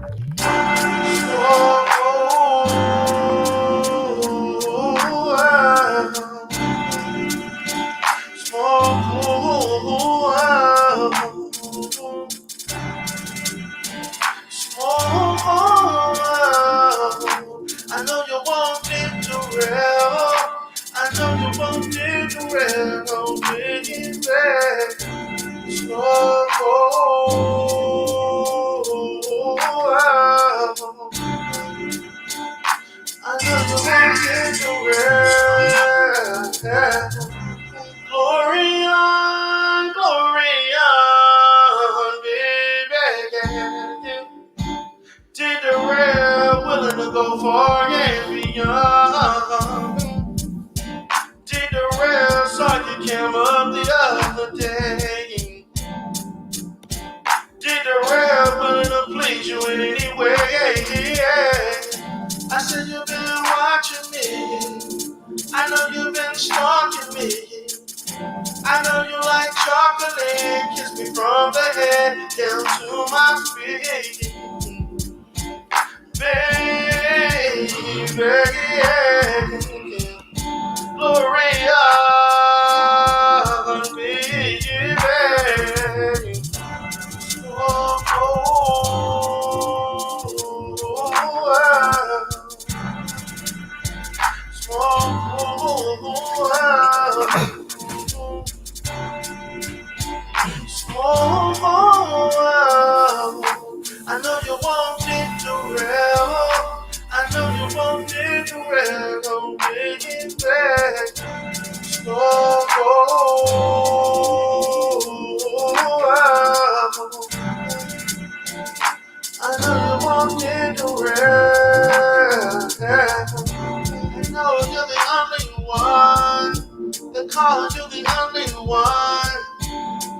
I know you want it to real. I know you want it to real. Big back. I know you want it to real. Glory on, baby. Did the real willing to go far and beyond? Did the real saw you came up the other day? Did the real willing to please you in any way? I said you've been watching me. I know you've been stalking me. I know you like chocolate. Kiss me from the head down to my feet. Baby, Gloria, baby. I know you want it to real. I know you want it to real. I'm bringing back. I know you want it to real. I know you're the only one. Because you're the only one.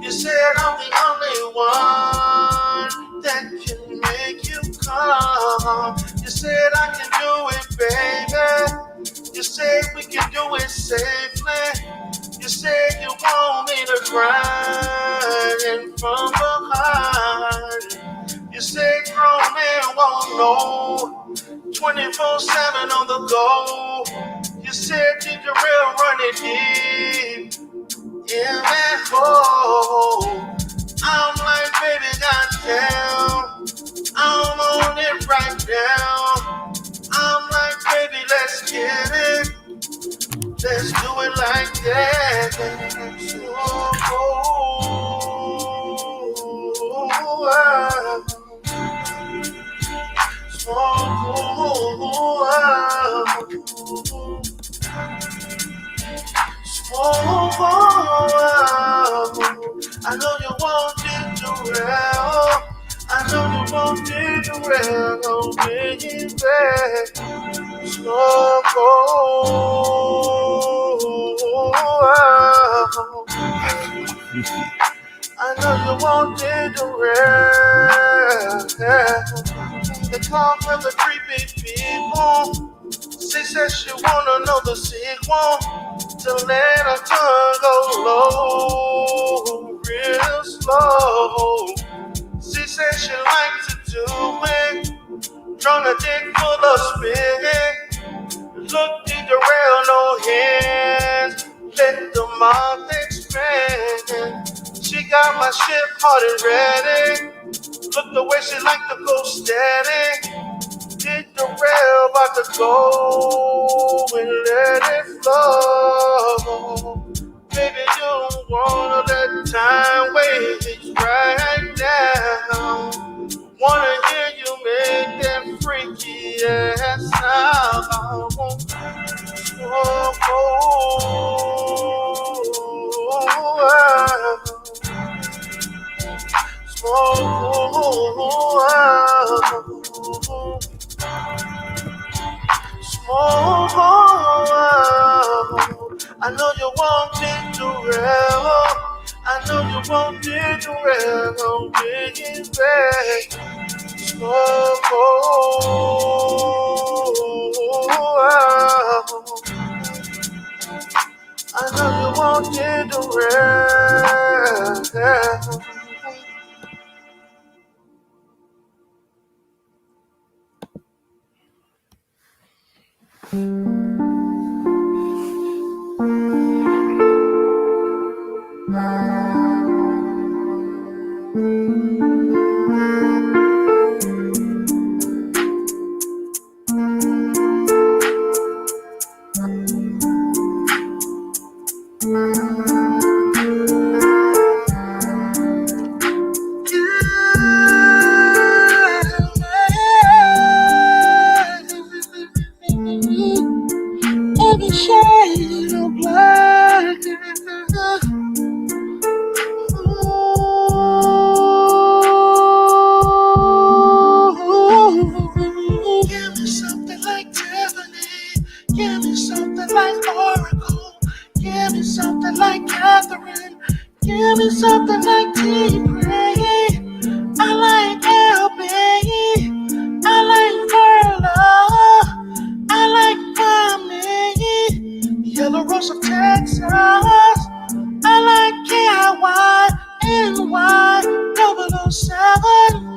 You said I'm the only one that can make you come. You said I can do it, baby. You said we can do it safely. You said you want me to grind in from behind. You said grown men won't know 24/7 on the go. You said did you real run it deep in that hole? I'm like, baby, goddamn, I'm on it right now. I'm like, baby, let's get it. Let's do it like that. I know you want it to real. I know you want it to real. I'm bringing back. I know you want it to real. The talk of the creepy people. She says she wanna know the sequel. To let her tongue go low, real slow. She says she likes to do it. Drawn a dick full of spit. Look at the real, no hands. Let the mouth expand. She got my shit hot and ready. Look the way she like to go steady. Did the real about to go and let it flow. Baby, you don't wanna let time waste right now. Wanna hear you make that freaky ass sound. I know you want it to real. I know you want it to real. I'm bringing back. I know you want it to real. Every shade of black. Give me something like Tiffany. Give me something like Oracle. Give me something like Catherine. Give me something like T. Gray. I like LB. I like Furlow. I like Mommy. Yellow Rose of Texas. I like KIY, NY, 007.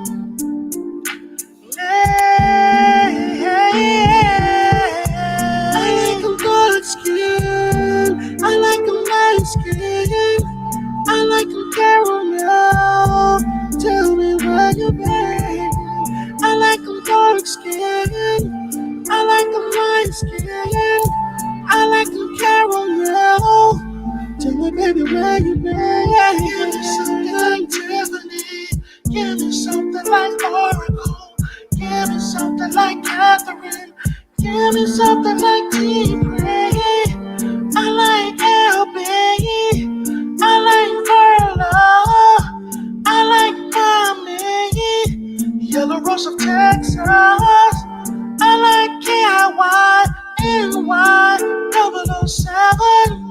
I like them dark skin. I like them light skin. I like them caramel. Tell me where you been. I like them dark skin. I like them light skin. I like them caramel. Tell me, baby, where you been? Give me something like Tiffany. Give me something like Oracle. Give me something like Catherine. Give me something like T. Gray. I like LB. I like Furlow. I like Mommy. Yellow Rose of Texas. I like KIY, NY, 007.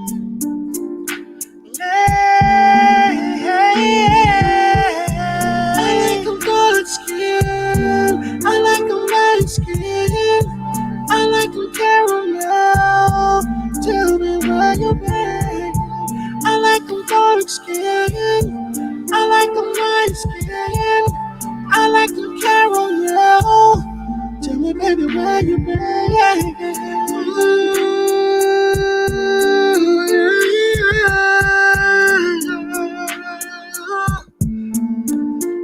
I like them dark skin. I like them light skin. I like them caramel. Tell me where you been. I like them dark skin. I like them light skin. I like them caramel. Tell me, baby, where you been.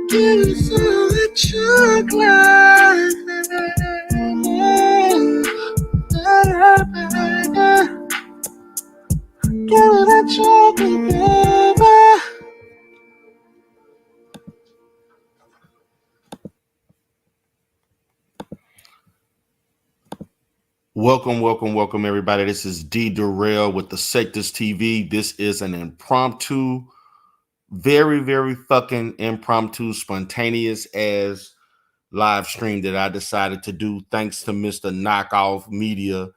Give me some of that chocolate. Give me that chocolate, baby. Welcome, everybody. This is D. Durrell with the Sectors TV. This is an impromptu, very fucking impromptu, spontaneous as live stream that I decided to do thanks to Mr. Knockoff Media.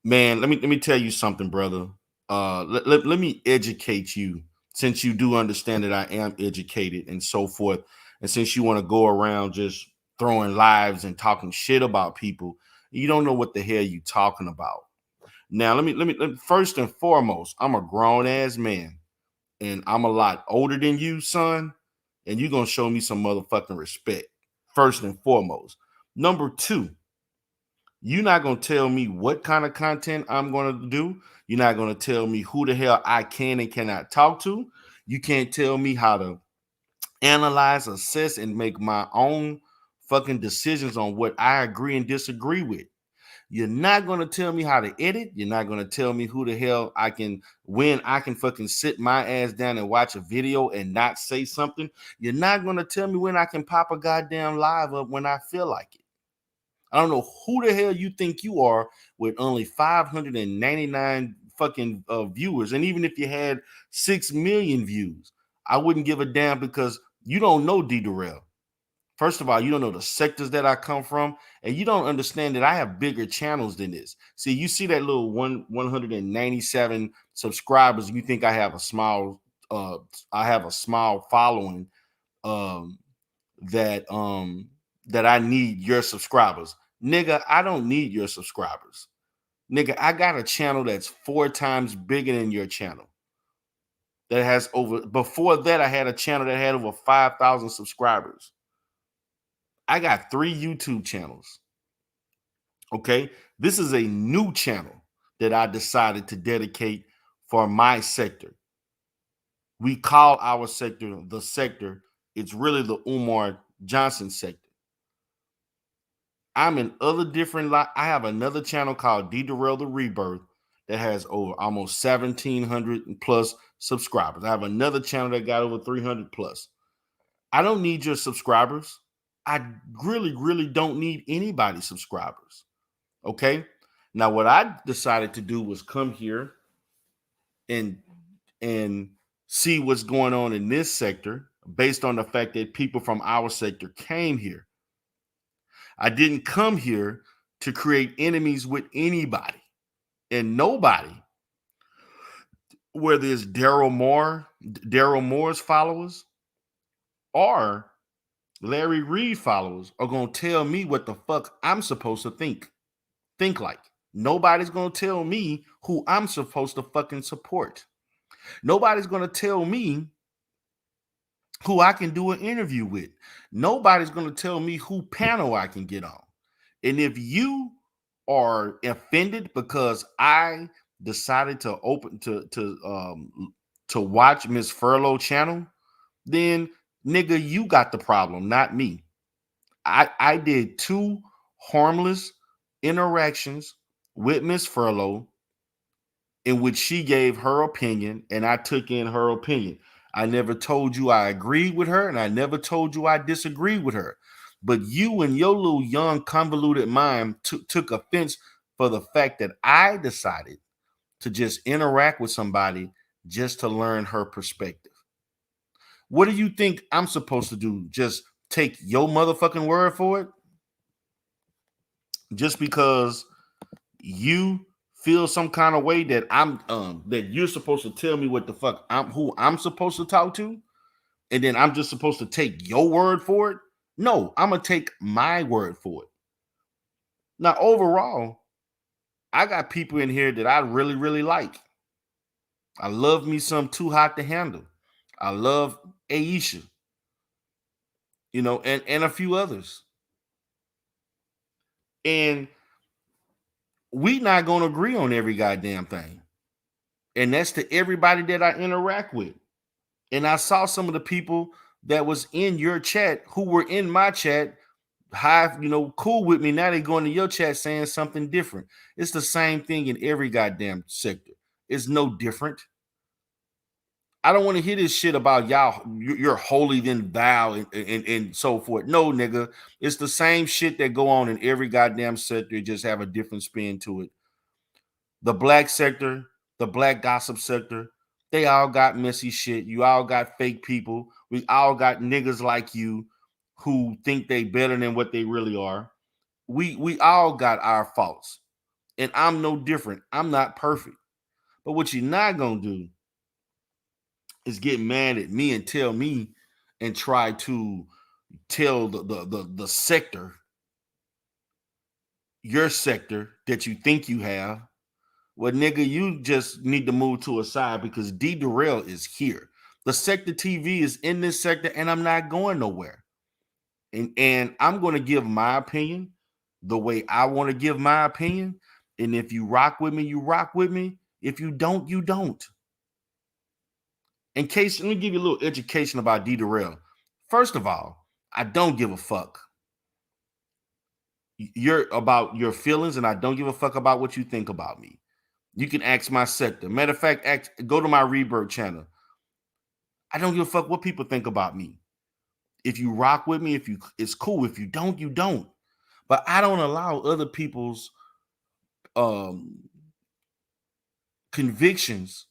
Man, let me tell you something, brother. Let me educate you, since you do understand that I am educated and so forth. And since you want to go around just throwing lives and talking shit about people, you don't know what the hell you talking about. Now, let me first and foremost, I'm a grown ass man and I'm a lot older than you, son, and you're gonna show me some motherfucking respect. First and foremost. Number two, you're not gonna tell me what kind of content I'm gonna do. You're not gonna tell me who the hell I can and cannot talk to. You can't tell me how to analyze, assess, and make my own fucking decisions on what I agree and disagree with. You're not going to tell me how to edit. You're not going to tell me who the hell when I can fucking sit my ass down and watch a video and not say something. You're not going to tell me when I can pop a goddamn live up when I feel like it. I don't know who the hell you think you are with only 599 fucking viewers. And even if you had 6 million views, I wouldn't give a damn because you don't know D. Durrell. First of all, you don't know the sectors that I come from, and you don't understand that I have bigger channels than this. See, you see that little 197 subscribers, you think I have a small following that I need your subscribers. Nigga, I don't need your subscribers. Nigga, I got a channel that's 4 times bigger than your channel. That has before that, I had a channel that had over 5,000 subscribers. I got 3 YouTube channels. Okay. This is a new channel that I decided to dedicate for my sector. We call our sector the sector. It's really the Umar Johnson sector. I'm in other different I have another channel called D Darrell the Rebirth that has over almost 1,700 plus subscribers. I have another channel that got over 300 plus. I don't need your subscribers. I really don't need anybody's subscribers. Okay. Now, what I decided to do was come here and and see what's going on in this sector based on the fact that people from our sector came here. I didn't come here to create enemies with anybody and nobody, whether it's Daryl Moore's followers or Larry Reid followers, are gonna tell me what the fuck I'm supposed to think like. Nobody's gonna tell me who I'm supposed to fucking support. Nobody's gonna tell me who I can do an interview with. Nobody's gonna tell me who panel I can get on. And if you are offended because I decided to open to watch Miss Furlow channel, then nigga, you got the problem, not me. I did 2 harmless interactions with Miss Furlow in which she gave her opinion and I took in her opinion. I never told you I agreed with her and I never told you I disagreed with her. But you and your little young convoluted mind took offense for the fact that I decided to just interact with somebody just to learn her perspective. What do you think I'm supposed to do? Just take your motherfucking word for it? Just because you feel some kind of way that I'm that you're supposed to tell me what the fuck who I'm supposed to talk to, and then I'm just supposed to take your word for it? No, I'm gonna take my word for it. Now, overall, I got people in here that I really like. I love me some Too Hot to Handle. I love Aisha, and a few others. And we not gonna agree on every goddamn thing. And that's to everybody that I interact with. And I saw some of the people that was in your chat who were in my chat, cool with me. Now they going to your chat saying something different. It's the same thing in every goddamn sector. It's no different. I don't want to hear this shit about y'all. You're holy than thou and so forth. No, nigga, it's the same shit that go on in every goddamn sector. Just have a different spin to it. The black sector, the black gossip sector, they all got messy shit. You all got fake people. We all got niggas like you who think they better than what they really are. We all got our faults. And I'm no different. I'm not perfect. But what you're not gonna do is get mad at me and tell me and try to tell the sector, your sector that you think you have. Well, nigga, you just need to move to a side because D Darrell is here. The sector TV is in this sector, and I'm not going nowhere. And I'm going to give my opinion the way I want to give my opinion. And if you rock with me, you rock with me. If you don't, you don't. Let me give you a little education about D Darrell. First of all, I don't give a fuck. You're about your feelings, and I don't give a fuck about what you think about me. You can ask my sector. Matter of fact, go to my Rebirth channel. I don't give a fuck what people think about me. If you rock with me, it's cool. If you don't, you don't. But I don't allow other people's convictions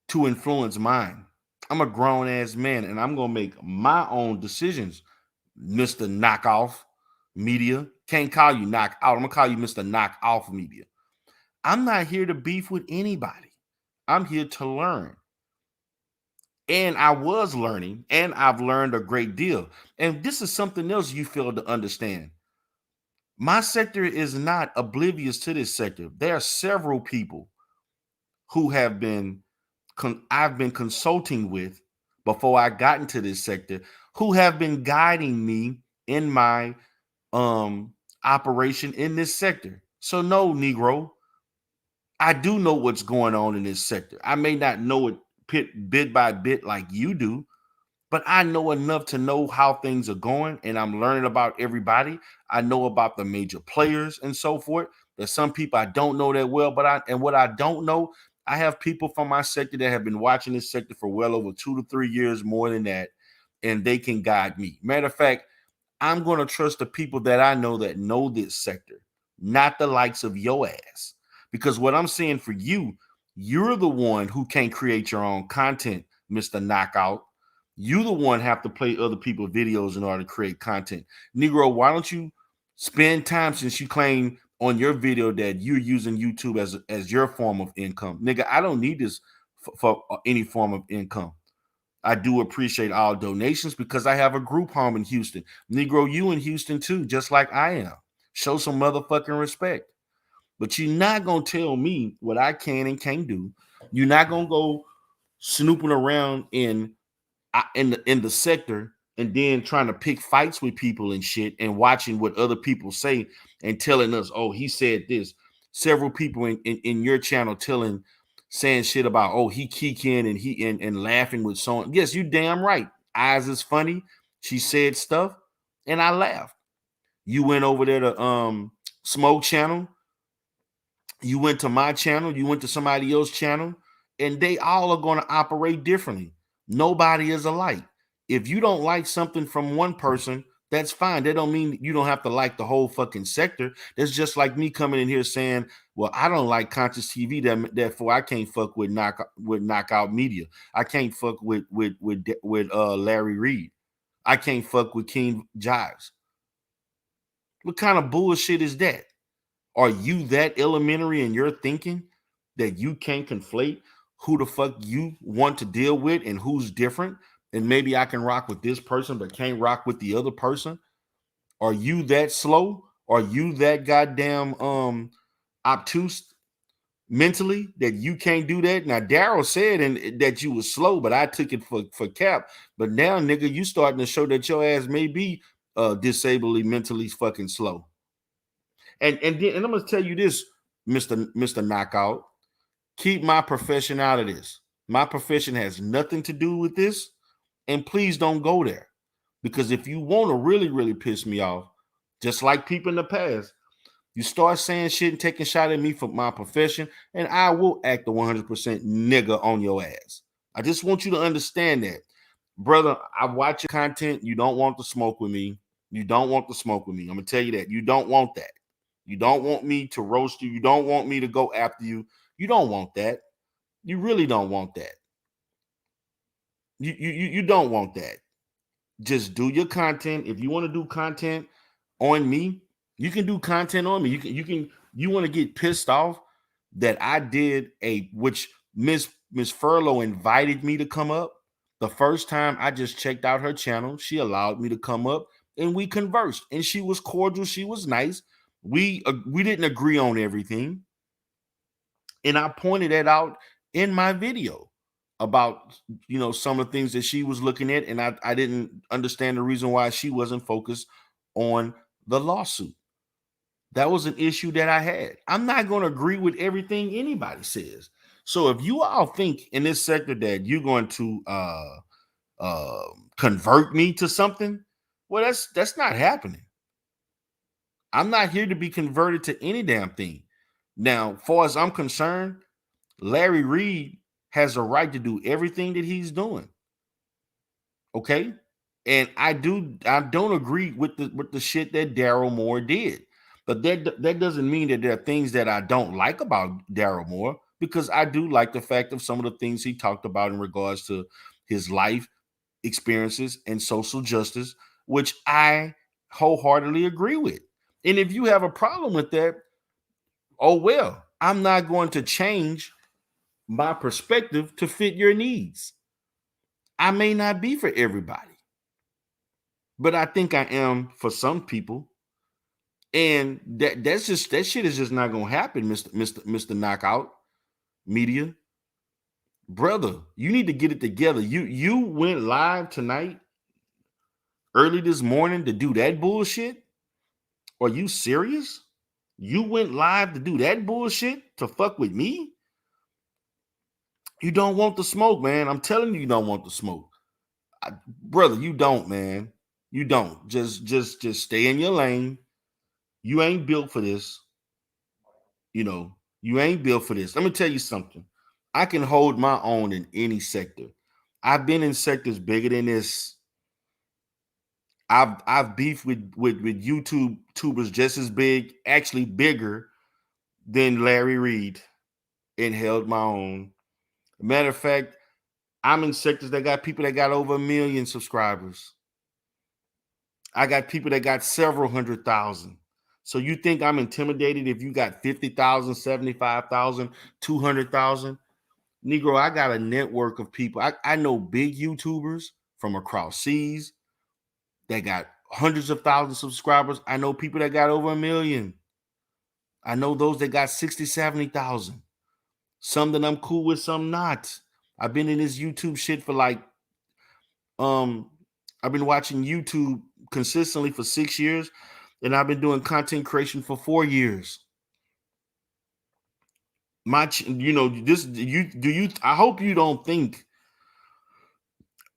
to influence mine. I'm a grown ass man, and I'm gonna make my own decisions, Mr. Knockoff Media. Can't call you knock out. I'm gonna call you Mr. Knock Off Media. I'm not here to beef with anybody. I'm here to learn. And I was learning, and I've learned a great deal. And this is something else you fail to understand. My sector is not oblivious to this sector. There are several people who have been I've been consulting with before I got into this sector, who have been guiding me in my operation in this sector. So no, Negro, I do know what's going on in this sector. I may not know it bit by bit like you do, but I know enough to know how things are going, and I'm learning about everybody. I know about the major players and so forth. There's some people I don't know that well, and what I don't know, I have people from my sector that have been watching this sector for well over 2 to 3 years, more than that, and they can guide me. Matter of fact, I'm going to trust the people that know this sector, not the likes of your ass. Because what I'm saying for you, you're the one who can't create your own content, Mr. Knockout. You the one have to play other people's videos in order to create content. Negro, why don't you spend time, since you claim on your video that you're using YouTube as your form of income? Nigga, I don't need this for any form of income. I do appreciate all donations because I have a group home in Houston. Negro, you in Houston too, just like I am. Show some motherfucking respect. But you're not going to tell me what I can and can't do. You're not going to go snooping around in the sector and then trying to pick fights with people and shit and watching what other people say and telling us, oh, he said this. Several people in your channel saying shit about, oh, he kicking and laughing with someone. Yes, you damn right. Eyes is funny. She said stuff and I laughed. You went over there to Smoke channel. You went to my channel. You went to somebody else's channel, and they all are going to operate differently. Nobody is alike. If you don't like something from one person, that's fine. That don't mean you don't have to like the whole fucking sector. That's just like me coming in here saying, well, I don't like conscious TV, therefore I can't fuck with knockout media. I can't fuck with Larry Reid. I can't fuck with King Jives. What kind of bullshit is that? Are you that elementary in your thinking that you can't conflate who the fuck you want to deal with and who's different? And maybe I can rock with this person, but can't rock with the other person. Are you that slow? Are you that goddamn obtuse mentally that you can't do that? Now, Daryl said that you was slow, but I took it for cap. But now, nigga, you starting to show that your ass may be disabledly mentally fucking slow. And I'm gonna tell you this, Mr. Knockout. Keep my profession out of this. My profession has nothing to do with this. And please don't go there. Because if you want to really, really piss me off, just like people in the past, you start saying shit and taking shot at me for my profession, and I will act the 100% nigga on your ass. I just want you to understand that. Brother, I watch your content. You don't want to smoke with me. You don't want to smoke with me. I'm going to tell you that. You don't want that. You don't want me to roast you. You don't want me to go after you. You don't want that. You really don't want that. You don't want that. Just do your content. If you want to do content on me, you can do content on me. You want to get pissed off that I did which Miss Furlow invited me to come up. The first time I just checked out her channel, she allowed me to come up and we conversed. And she was cordial. She was nice. We didn't agree on everything. And I pointed that out in my video about, some of the things that she was looking at. And I didn't understand the reason why she wasn't focused on the lawsuit. That was an issue that I had. I'm not going to agree with everything anybody says. So if you all think in this sector that you're going to convert me to something, well, that's not happening. I'm not here to be converted to any damn thing. Now, far as I'm concerned, Larry Reid has a right to do everything that he's doing. Okay? And I don't agree with the shit that Daryl Moore did. But that doesn't mean that there are things that I don't like about Daryl Moore, because I do like the fact of some of the things he talked about in regards to his life experiences and social justice, which I wholeheartedly agree with. And if you have a problem with that, oh well, I'm not going to change my perspective to fit your needs. I may not be for everybody, but I think I am for some people. And that shit is just not gonna happen, Mr. Knockout Media. Brother, you need to get it together. You went live tonight, early this morning, to do that bullshit. Are you serious? You went live to do that bullshit to fuck with me? You don't want the smoke, man. I'm telling you, you don't want the smoke. Brother, you don't, man. You don't. Just stay in your lane. You ain't built for this. You know, you ain't built for this. Let me tell you something. I can hold my own in any sector. I've been in sectors bigger than this. I've beefed with YouTube tubers just as big, actually bigger than Larry Reid, and held my own. Matter of fact, I'm in sectors that got people that got over 1 million subscribers. I got people that got several 100,000. So you think I'm intimidated if you got 50,000, 75,000, 200,000? Negro, I got a network of people. I know big YouTubers from across seas that got hundreds of thousands of subscribers. I know people that got over 1 million. I know those that got 60, 70,000. Some that I'm cool with, some not. I've been in this YouTube shit for like, I've been watching YouTube consistently for 6 years, and I've been doing content creation for 4 years. I hope you don't think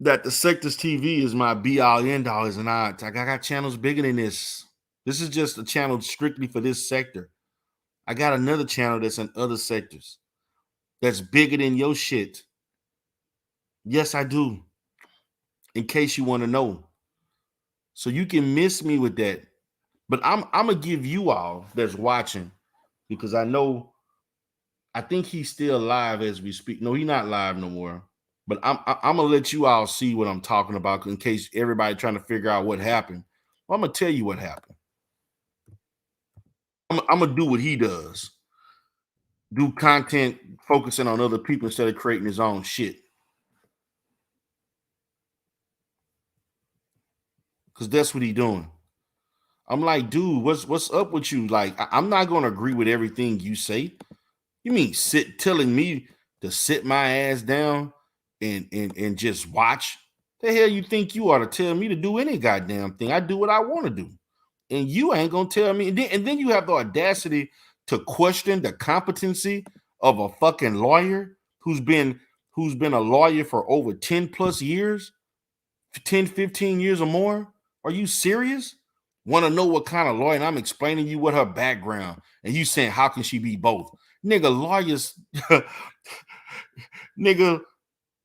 that the sectors TV is my be all end all. Is not. I got channels bigger than this. This is just a channel strictly for this sector. I got another channel that's in other sectors that's bigger than your shit. Yes, I do. In case you want to know. So you can miss me with that. But I'm gonna give you all that's watching, because I think he's still live as we speak. No, he's not live no more. But I'm gonna let you all see what I'm talking about in case everybody trying to figure out what happened. Well, I'm gonna tell you what happened. I'm gonna do what he does. Do content focusing on other people instead of creating his own shit. Because that's what he doing. I'm like, dude, what's up with you? Like, I'm not gonna agree with everything you say. You mean telling me to sit my ass down and just watch? The hell you think you are to tell me to do any goddamn thing? I do what I want to do. And you ain't gonna tell me. And then you have the audacity to question the competency of a fucking lawyer who's been a lawyer for over 10 plus years, 10, 15 years or more. Are you serious? Want to know what kind of lawyer? And I'm explaining you what her background, and you saying how can she be both? Nigga, lawyers, nigga,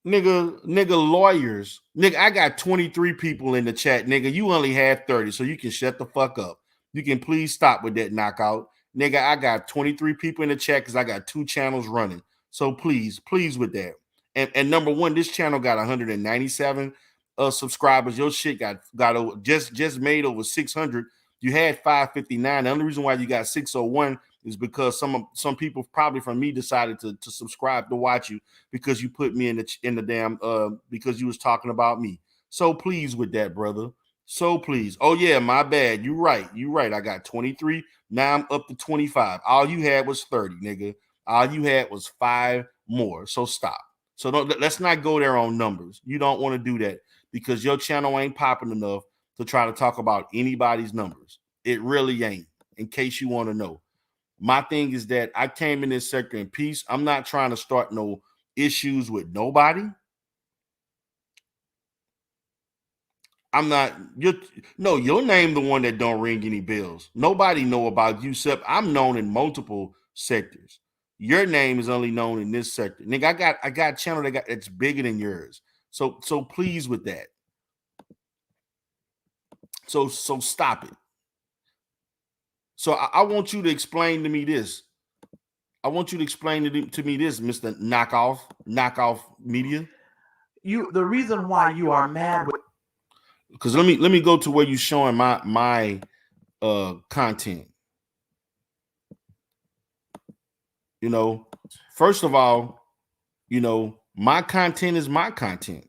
lawyers. Nigga, I got 23 people in the chat. Nigga, you only have 30, so you can shut the fuck up. You can please stop with that knockout. Nigga, I got 23 people in the chat because I got 2 channels running. So please with that. And number one, this channel got 197 subscribers. Your shit got over, just made over 600. You had 559. The only reason why you got 601 is because some people probably from me decided to subscribe to watch you because you put me in the damn because you was talking about me. So please with that, brother. So please. Oh yeah, my bad. You right. I got 23. Now I'm up to 25. All you had was 30, nigga. All you had was 5 more. So stop. So let's not go there on numbers. You don't want to do that because your channel ain't popping enough to try to talk about anybody's numbers. It really ain't. In case you want to know. My thing is that I came in this sector in peace. I'm not trying to start no issues with nobody. I'm not your name the one that don't ring any bells. Nobody know about you except I'm known in multiple sectors. Your name is only known in this sector. Nigga, I got a channel that's bigger than yours. So please with that. So stop it. So I want you to explain to me this. I want you to explain to me this, Mr. Knockoff Media. The reason why you are mad with, because let me go to where you showing my content. You know, first of all, you know, my content is my content.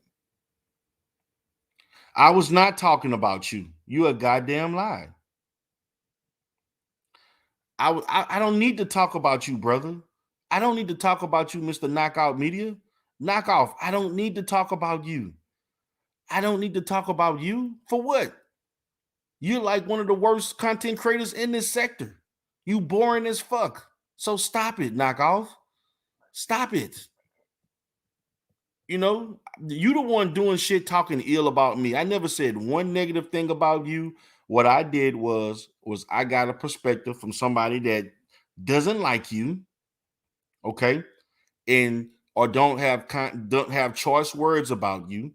I was not talking about you. You a goddamn lie. I don't need to talk about you, brother. I don't need to talk about you, Mr. Knockout Media. Knock off. I don't need to talk about you. I don't need to talk about you. For what? You're like one of the worst content creators in this sector. You boring as fuck. So stop it, knockoff. Stop it. You know, you the one doing shit talking ill about me. I never said one negative thing about you. What I did was I got a perspective from somebody that doesn't like you, okay, and or don't have choice words about you.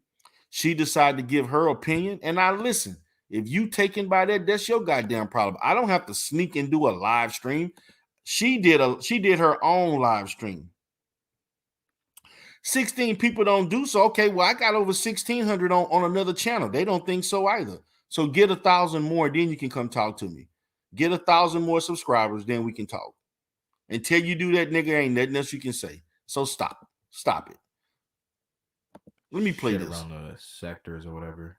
She decided to give her opinion, and I listen. If you taken by that, that's your goddamn problem. I don't have to sneak and do a live stream. She did her own live stream. 16 people don't do so. Okay, well, I got over 1,600 on another channel. They don't think so either. So get 1,000 more, then you can come talk to me. Get 1,000 more subscribers, then we can talk. Until you do that, nigga, ain't nothing else you can say. So stop. Stop it. Let me play this. Around the sectors or whatever.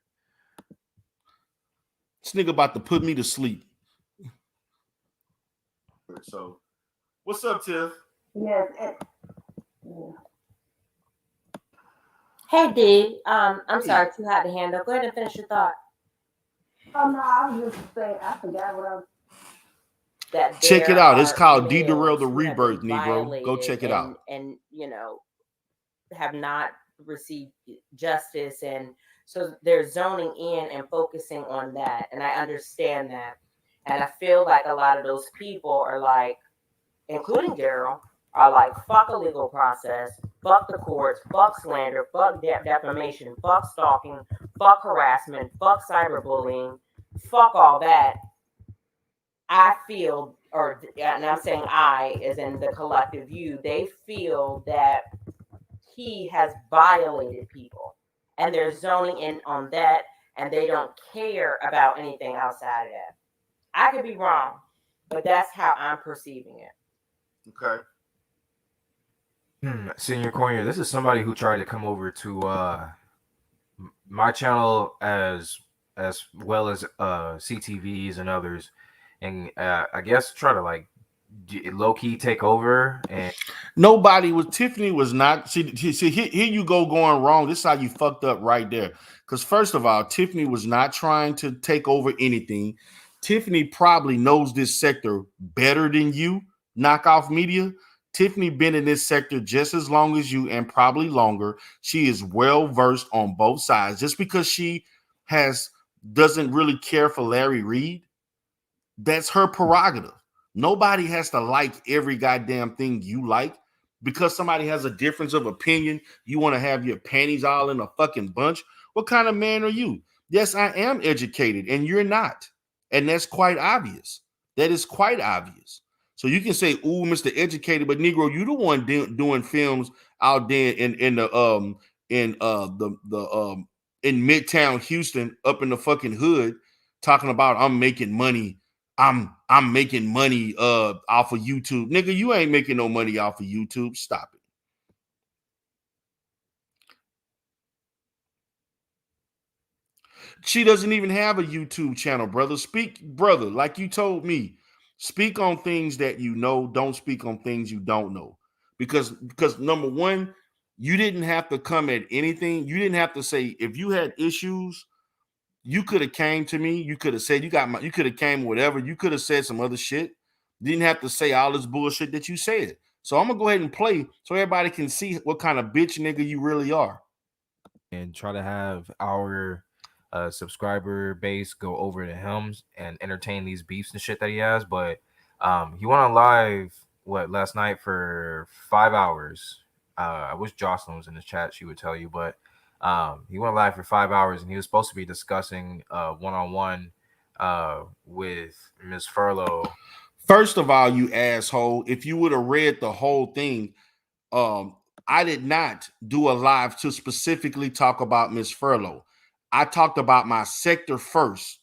This nigga about to put me to sleep. So, what's up, Tiff? Yes. Hey, D. I'm sorry, too hot to handle. Go ahead and finish your thought. Oh, no, I was just saying, I forgot what I was. Check it out. It's called D-Derail the Rebirth, Negro. Go check it out. And, you know, have not received justice. And so they're zoning in and focusing on that. And I understand that. And I feel like a lot of those people are like, including Daryl, are like, fuck a legal process, fuck the courts, fuck slander, fuck defamation, fuck stalking, fuck harassment, fuck cyberbullying, fuck all that. I feel, and I'm saying I, as in the collective you, they feel that he has violated people. And they're zoning in on that, and they don't care about anything outside of that. I could be wrong, but that's how I'm perceiving it. Okay. Senior Cornier, this is somebody who tried to come over to my channel as well as CTVs and others, and I guess try to like low key take over. And nobody was. Tiffany was not. See here you go going wrong. This is how you fucked up right there. Because first of all, Tiffany was not trying to take over anything. Tiffany probably knows this sector better than you, Knockoff Media. Tiffany been in this sector just as long as you and probably longer. She is well versed on both sides. Just because she doesn't really care for Larry Reid, that's her prerogative. Nobody has to like every goddamn thing you like. Because somebody has a difference of opinion, you want to have your panties all in a fucking bunch. What kind of man are you? Yes, I am educated and you're not. And that's quite obvious. That is quite obvious. So you can say, "Ooh, Mr. Educated," but Negro, you the one doing films out there in Midtown Houston, up in the fucking hood, talking about I'm making money. I'm making money off of YouTube. Nigga, you ain't making no money off of YouTube. Stop it. She doesn't even have a YouTube channel, brother. Brother, like you told me. Speak on things that you know. Don't speak on things you don't know. Because number one, you didn't have to come at anything. You didn't have to say, if you had issues, you could have came to me. You could have said, you could have came whatever. You could have said some other shit. You didn't have to say all this bullshit that you said. So I'm going to go ahead and play so everybody can see what kind of bitch nigga you really are. And try to have our subscriber base go over to him and entertain these beefs and shit that he has. But he went on live last night for 5 hours. I wish Jocelyn was in the chat, she would tell you, but he went live for 5 hours and he was supposed to be discussing one-on-one with Ms. Furlow. First of all, you asshole, if you would have read the whole thing, I did not do a live to specifically talk about Ms. Furlow. I talked about my sector first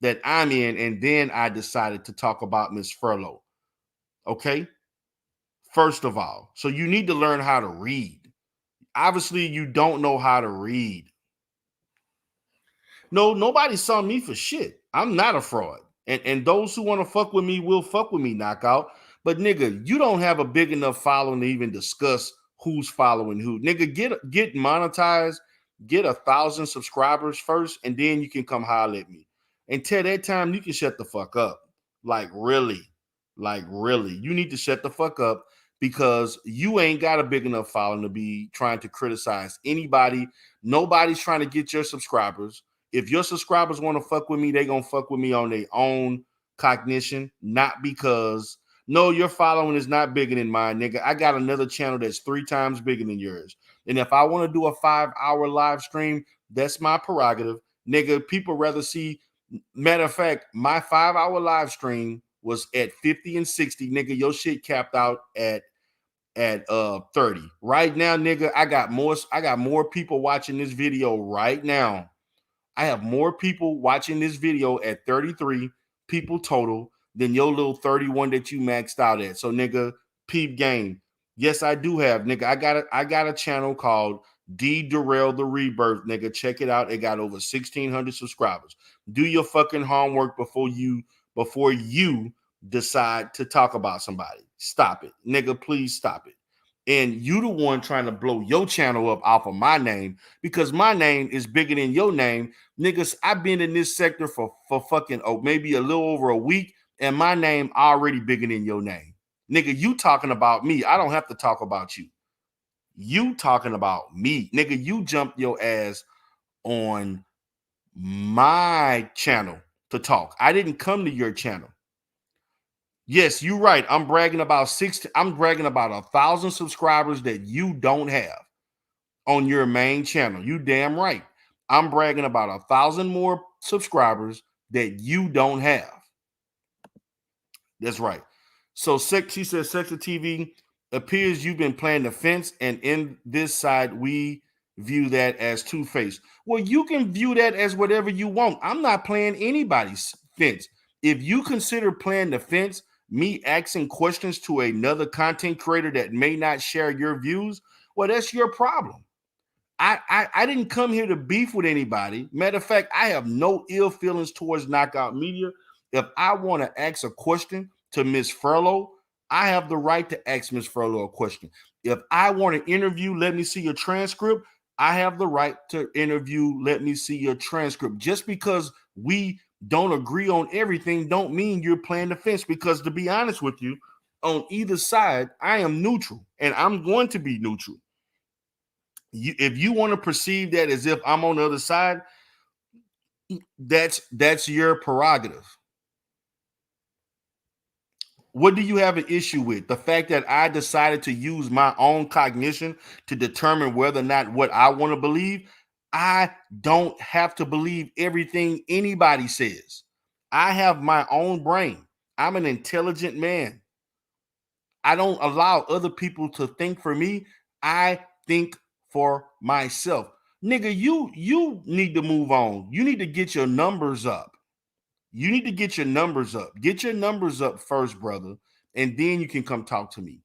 that I'm in, and then I decided to talk about Ms. Furlow. Okay? First of all. So you need to learn how to read. Obviously, you don't know how to read. No, nobody saw me for shit. I'm not a fraud. And those who want to fuck with me will fuck with me, knockout. But nigga, you don't have a big enough following to even discuss who's following who. Nigga, get monetized. Get 1,000 subscribers first, and then you can come holler at me. Until that time, you can shut the fuck up. Like really. You need to shut the fuck up because you ain't got a big enough following to be trying to criticize anybody. Nobody's trying to get your subscribers. If your subscribers want to fuck with me, they gonna fuck with me on their own cognition, not because no, your following is not bigger than mine, nigga. I got another channel that's 3 times bigger than yours. And if I want to do a 5-hour live stream, that's my prerogative. Nigga, people rather see. Matter of fact, my 5-hour live stream was at 50 and 60. Nigga, your shit capped out at 30. Right now, nigga, I got more people watching this video right now. I have more people watching this video at 33 people total than your little 31 that you maxed out at. So, nigga, peep game. Yes, I do have, nigga. I got a channel called D Darrell the Rebirth, nigga. Check it out. It got over 1,600 subscribers. Do your fucking homework before you decide to talk about somebody. Stop it, nigga. Please stop it. And you the one trying to blow your channel up off of my name because my name is bigger than your name. Niggas, I've been in this sector for fucking maybe a little over a week, and my name already bigger than your name. Nigga, you talking about me. I don't have to talk about you. You talking about me. Nigga, you jumped your ass on my channel to talk. I didn't come to your channel. Yes, you're right. I'm bragging about 1,000 subscribers that you don't have on your main channel. You damn right. I'm bragging about 1,000 more subscribers that you don't have. That's right. So she says, Sector TV appears you've been playing the fence, and in this side, we view that as two-faced. Well, you can view that as whatever you want. I'm not playing anybody's fence. If you consider playing the fence, me asking questions to another content creator that may not share your views, well, that's your problem. I didn't come here to beef with anybody. Matter of fact, I have no ill feelings towards Knockout Media. If I want to ask a question to Miss Furlow, I have the right to ask Miss Furlow a question. If I want to interview, let me see your transcript, I have the right to interview, let me see your transcript. Just because we don't agree on everything don't mean you're playing the fence, because to be honest with you, on either side, I am neutral, and I'm going to be neutral. If you want to perceive that as if I'm on the other side, that's your prerogative. What do you have an issue with? The fact that I decided to use my own cognition to determine whether or not what I want to believe? I don't have to believe everything anybody says. I have my own brain. I'm an intelligent man. I don't allow other people to think for me. I think for myself. Nigga, you need to move on. You need to get your numbers up. You need to get your numbers up. Get your numbers up first, brother, and then you can come talk to me.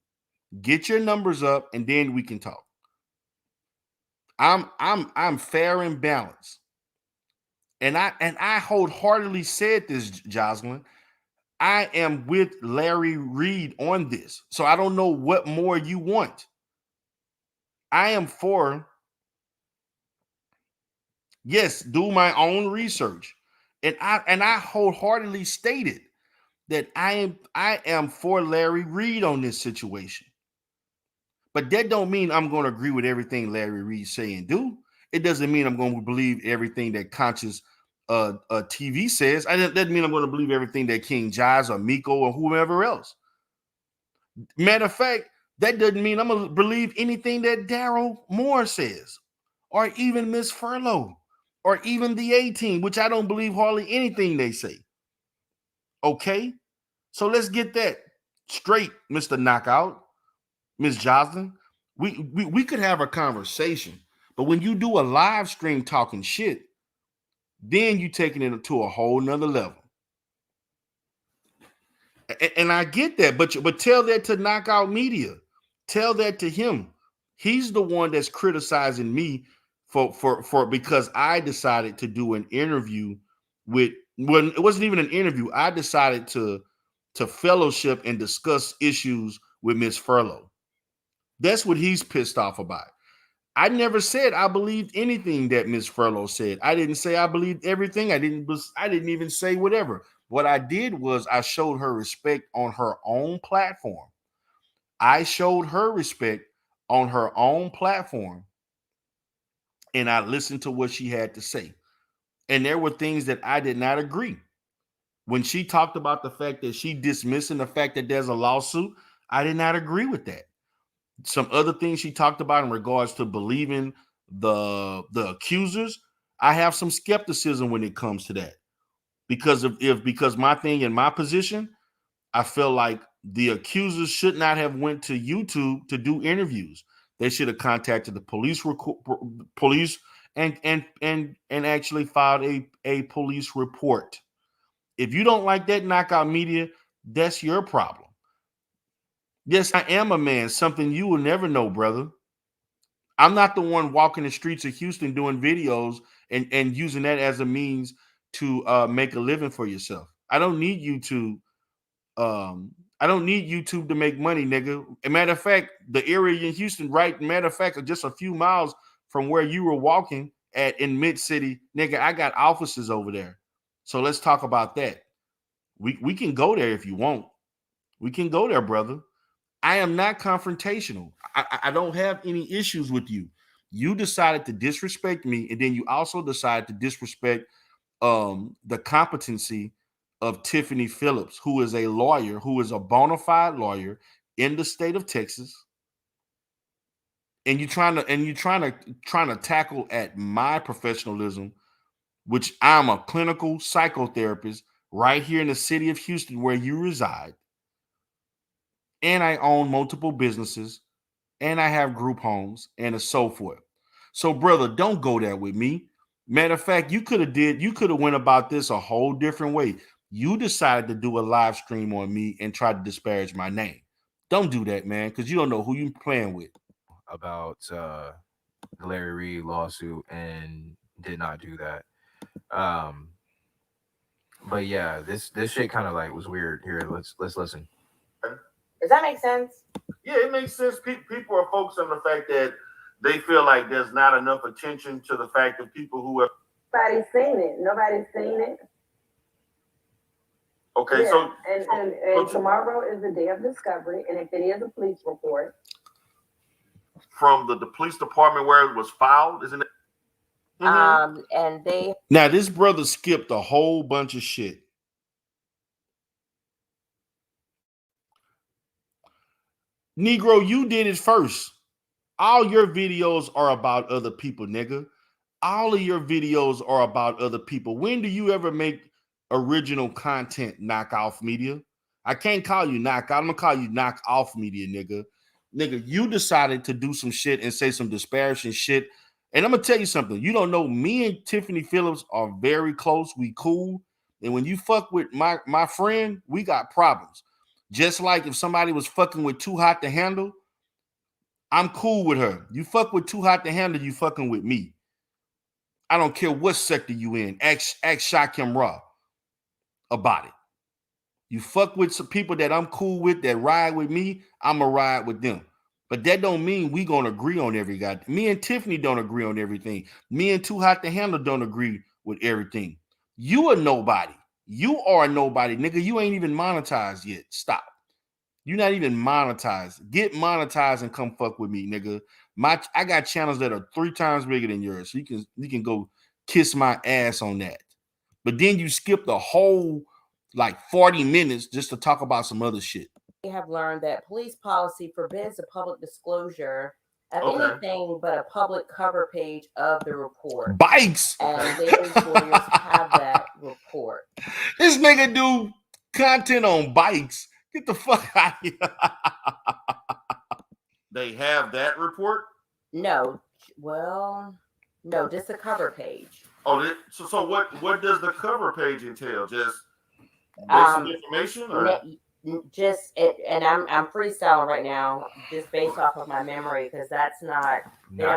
Get your numbers up, and then we can talk. I'm fair and balanced. And I wholeheartedly said this, Jocelyn. I am with Larry Reid on this. So I don't know what more you want. I am for, yes, do my own research. And I wholeheartedly stated that I am for Larry Reid on this situation. But that don't mean I'm going to agree with everything Larry Reid say and do. It doesn't mean I'm going to believe everything that Conscious TV says. That doesn't mean I'm going to believe everything that King Jazz or Miko or whoever else. Matter of fact, that doesn't mean I'm going to believe anything that Daryl Moore says, or even Miss Furlow, or even the A-Team, which I don't believe hardly anything they say. Okay? So let's get that straight, Mr. Knockout, Miss Jocelyn. We could have a conversation, but when you do a live stream talking shit, then you taking it to a whole nother level. And I get that, but tell that to Knockout Media. Tell that to him. He's the one that's criticizing me for because I decided to do an interview with, well, it wasn't even an interview. I decided to fellowship and discuss issues with Miss Furlow. That's what he's pissed off about. I never said I believed anything that Miss Furlow said. I didn't say I believed everything. I didn't even say whatever. What I did was I showed her respect on her own platform. I showed her respect on her own platform, and I listened to what she had to say. And there were things that I did not agree. When she talked about the fact that she dismissing the fact that there's a lawsuit, I did not agree with that. Some other things she talked about in regards to believing the accusers, I have some skepticism when it comes to that. Because because my thing in my position, I feel like the accusers should not have went to YouTube to do interviews. They should have contacted the police and actually filed a police report. If you don't like that knockout media, that's your problem. Yes, I am a man, something you will never know, brother. I'm not the one walking the streets of Houston doing videos and using that as a means to make a living for yourself. I don't need you to I don't need YouTube to make money, nigga. As a matter of fact, the area in Houston, right? Matter of fact, just a few miles from where you were walking at in Mid City, nigga, I got offices over there. So let's talk about that. We can go there if you want. We can go there, brother. I am not confrontational. I don't have any issues with you. You decided to disrespect me, and then you also decided to disrespect the competency of Tiffany Phillips, who is a lawyer, who is a bona fide lawyer in the state of Texas. And you're trying to tackle at my professionalism, which I'm a clinical psychotherapist right here in the city of Houston where you reside. And I own multiple businesses, and I have group homes and so forth. So, brother, don't go there with me. Matter of fact, you could have went about this a whole different way. You decided to do a live stream on me and try to disparage my name. Don't do that, man, because you don't know who you're playing with. About the Larry Reid lawsuit and did not do that. But yeah, this shit kind of like was weird. Here, let's listen. Does that make sense? Yeah, it makes sense. People are focused on the fact that they feel like there's not enough attention to the fact that people who have. Nobody's seen it. Nobody's seen it. Okay, Yeah. so and tomorrow is the day of discovery, and if it is a police report from the police department where it was filed, isn't it? Mm-hmm. And they now this brother skipped a whole bunch of shit. Negro, you did it first. All your videos are about other people, nigga. All of your videos are about other people. When do you ever make original content, knock off media? I can't call you knock out. I'm gonna call you knock off media, nigga. Nigga, you decided to do some shit and say some disparaging shit. And I'm gonna tell you something. You don't know, me and Tiffany Phillips are very close. We cool. And when you fuck with my friend, we got problems. Just like if somebody was fucking with Too Hot to Handle, I'm cool with her. You fuck with Too Hot to Handle, you fucking with me. I don't care what sector you in. Ask Shakim Raw about it. You fuck with some people that I'm cool with that ride with me, I'ma ride with them. But that don't mean we gonna agree on every guy. Me and Tiffany don't agree on everything. Me and Too Hot to Handle don't agree with everything. You a nobody. You are a nobody, nigga. You ain't even monetized yet. Stop. You're not even monetized. Get monetized and come fuck with me, nigga. I got channels that are 3 times bigger than yours. So you can go kiss my ass on that. But then you skip the whole like 40 minutes just to talk about some other shit. They have learned that police policy forbids the public disclosure of anything but a public cover page of the report. Bikes. And their employers have that report. This nigga do content on bikes. Get the fuck out of here. They have that report? No. Well, no, just the cover page. Oh, so what does the cover page entail? Just basic information, or just and I'm freestyling right now, just based off of my memory, because that's not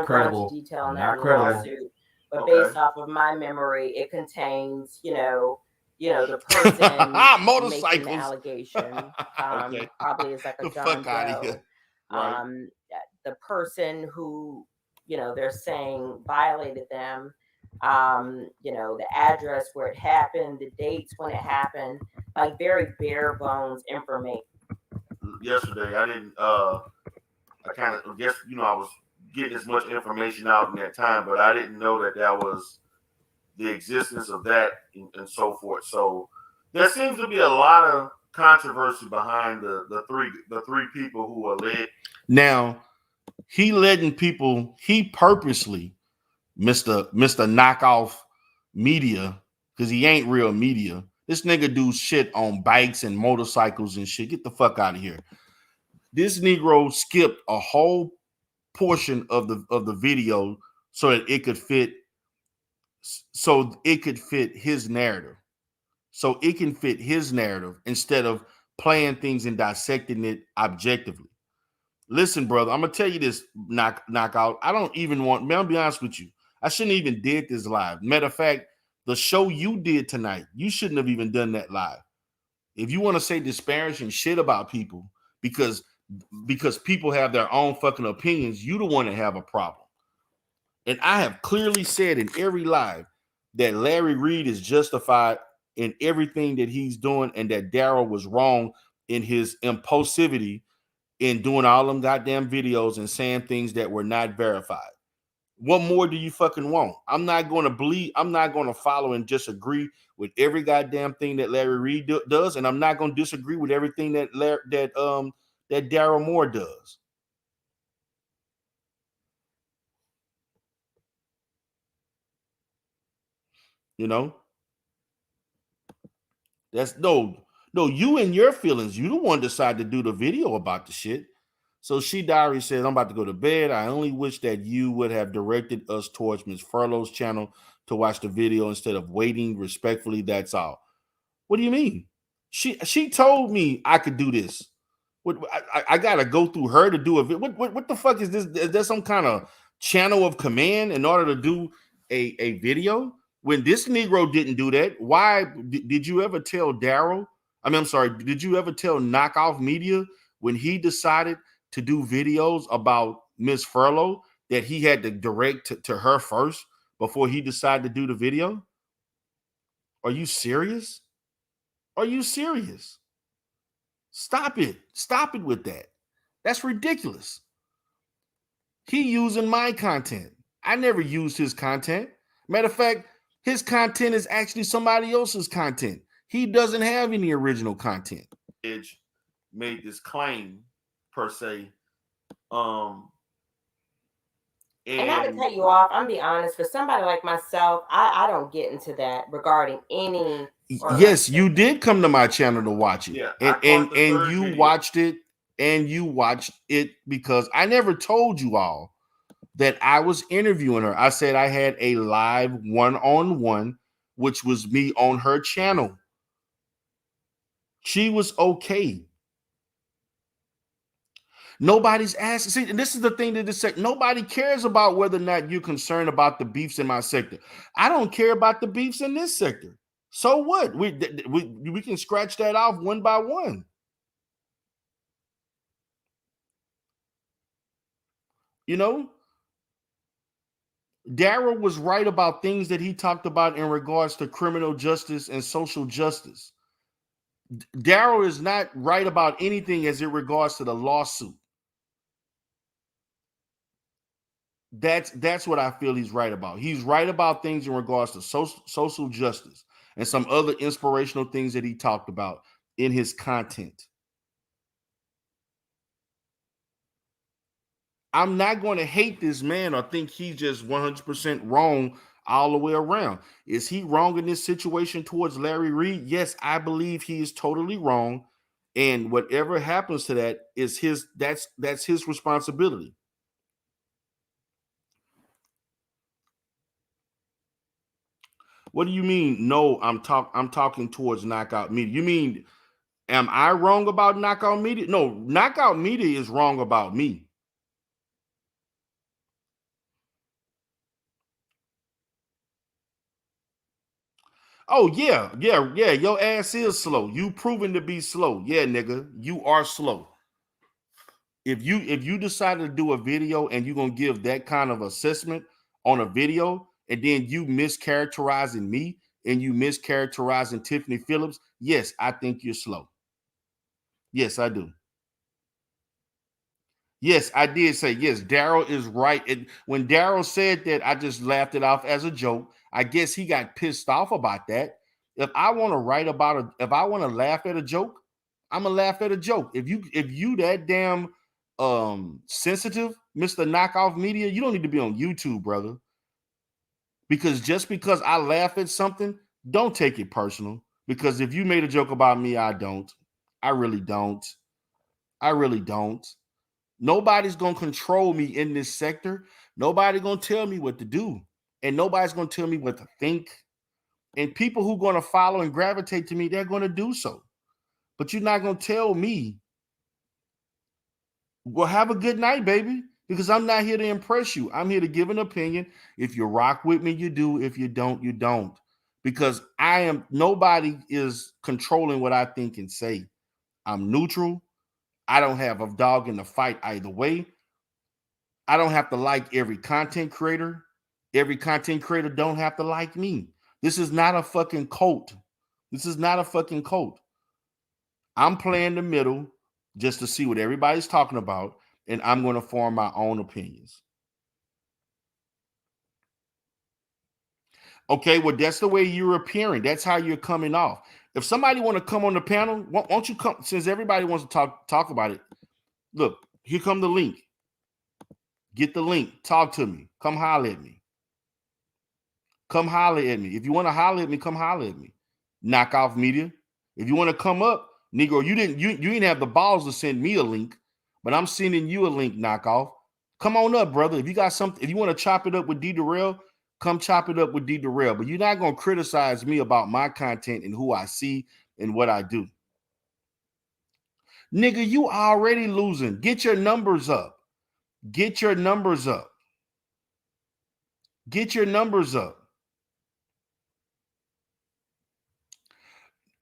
credible detail in that lawsuit. But based off of my memory, it contains, the person making the allegation. Probably is like a John Doe. Right. The person who, they're saying violated them. The address where it happened, the dates when it happened, like very bare bones information. Yesterday, I didn't. I kind of guess I was getting as much information out in that time, but I didn't know that was the existence of that and so forth. So there seems to be a lot of controversy behind the three people who are led. Now he letting people. He purposely, Mister Knockoff Media, because he ain't real media. This nigga do shit on bikes and motorcycles and shit. Get the fuck out of here. This Negro skipped a whole portion of the video so that it could fit his narrative. So it can fit his narrative instead of playing things and dissecting it objectively. Listen, brother, I'm gonna tell you this, knockout. I don't even want, man, I'll be honest with you. I shouldn't even did this live. Matter of fact, the show you did tonight, you shouldn't have even done that live. If you want to say disparaging shit about people because people have their own fucking opinions, you the one that have a problem. And I have clearly said in every live that Larry Reid is justified in everything that he's doing and that Daryl was wrong in his impulsivity in doing all them goddamn videos and saying things that were not verified. What more do you fucking want? I'm not going to follow and disagree with every goddamn thing that Larry Reid does, and I'm not going to disagree with everything that Daryl Moore does. That's no, you and your feelings. You the one decide to do the video about the shit. So She Diary says, I'm about to go to bed. I only wish that you would have directed us towards Ms. Furlow's channel to watch the video instead of waiting respectfully. That's all. What do you mean? She told me I could do this. I gotta go through her to do it. What the fuck is this? Is there some kind of channel of command in order to do a video? When this Negro didn't do that, why did you ever tell Daryl? I'm sorry, did you ever tell Knockoff Media when he decided to do videos about Miss Furlow that he had to direct to her first before he decided to do the video? Are you serious? Are you serious? Stop it. Stop it with that. That's ridiculous. He using my content. I never used his content. Matter of fact, his content is actually somebody else's content. He doesn't have any original content. Edge made this claim per se. And not to cut you off, I'm be honest, for somebody like myself, I don't get into that regarding any. Yes, you did come to my channel to watch it. Yeah, and you watched it, and you watched it because I never told you all that I was interviewing her. I said I had a live one-on-one, which was me on her channel. She was okay. Nobody's asking. See, and this is the thing that this sector, nobody cares about whether or not you're concerned about the beefs in my sector. I don't care about the beefs in this sector. So what? We can scratch that off one by one. Daryl was right about things that he talked about in regards to criminal justice and social justice. Daryl is not right about anything as it regards to the lawsuit. That's what I feel he's right about. He's right about things in regards to social justice and some other inspirational things that he talked about in his content. I'm not going to hate this man or think he's just 100% wrong all the way around. Is he wrong in this situation towards Larry Reid? Yes, I believe he is totally wrong. And whatever happens to that is that's his responsibility. What do you mean? No, I'm talking towards Knockout Media. You mean, am I wrong about Knockout Media? No, Knockout Media is wrong about me. Oh, yeah. Your ass is slow. You proven to be slow. Yeah, nigga, you are slow. If you decide to do a video and you're gonna give that kind of assessment on a video, and then you mischaracterizing me and you mischaracterizing Tiffany Phillips, yes, I think you're slow. Yes, I do. Yes, I did say yes. Daryl is right. And when Daryl said that, I just laughed it off as a joke. I guess he got pissed off about that. If I want to write about if I want to laugh at a joke, I'm gonna laugh at a joke. If you that damn sensitive, Mr. Knockoff Media, you don't need to be on YouTube, brother. Because just because I laugh at something, don't take it personal. Because if you made a joke about me, I don't. I really don't. I really don't. Nobody's going to control me in this sector. Nobody's going to tell me what to do. And nobody's going to tell me what to think. And people who are going to follow and gravitate to me, they're going to do so. But you're not going to tell me, well, have a good night, baby, because I'm not here to impress you. I'm here to give an opinion. If you rock with me, you do. If you don't, you don't. Because nobody is controlling what I think and say. I'm neutral. I don't have a dog in the fight either way. I don't have to like every content creator. Every content creator don't have to like me. This is not a fucking cult. This is not a fucking cult. I'm playing the middle just to see what everybody's talking about, and I'm going to form my own opinions. Okay, well, that's the way you're appearing. That's how you're coming off. If somebody want to come on the panel, won't you come? Since everybody wants to talk about it, look, here come the link. Get the link. Talk to me. Come holler at me. Come holler at me. If you want to holler at me, come holler at me. Knockoff Media. If you want to come up, Negro, you didn't have the balls to send me a link, but I'm sending you a link, Knockoff. Come on up, brother. If you got something, if you want to chop it up with D Darrell, come chop it up with D Darrell. But you're not gonna criticize me about my content and who I see and what I do. Nigga, you already losing. Get your numbers up. Get your numbers up. Get your numbers up.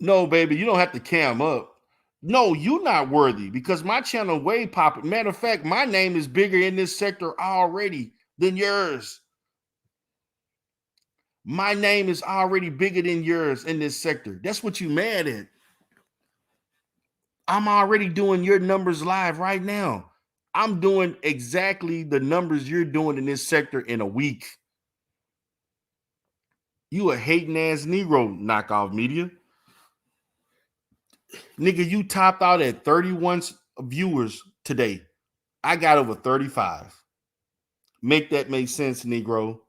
No, baby, you don't have to cam up. No, you're not worthy because my channel way popping. Matter of fact, my name is bigger in this sector already than yours. My name is already bigger than yours in this sector. That's what you mad at. I'm already doing your numbers live right now. I'm doing exactly the numbers you're doing in this sector in a week. You a hating ass Negro, Knockoff Media. Nigga, you topped out at 31 viewers today. I got over 35. Make that make sense, Negro.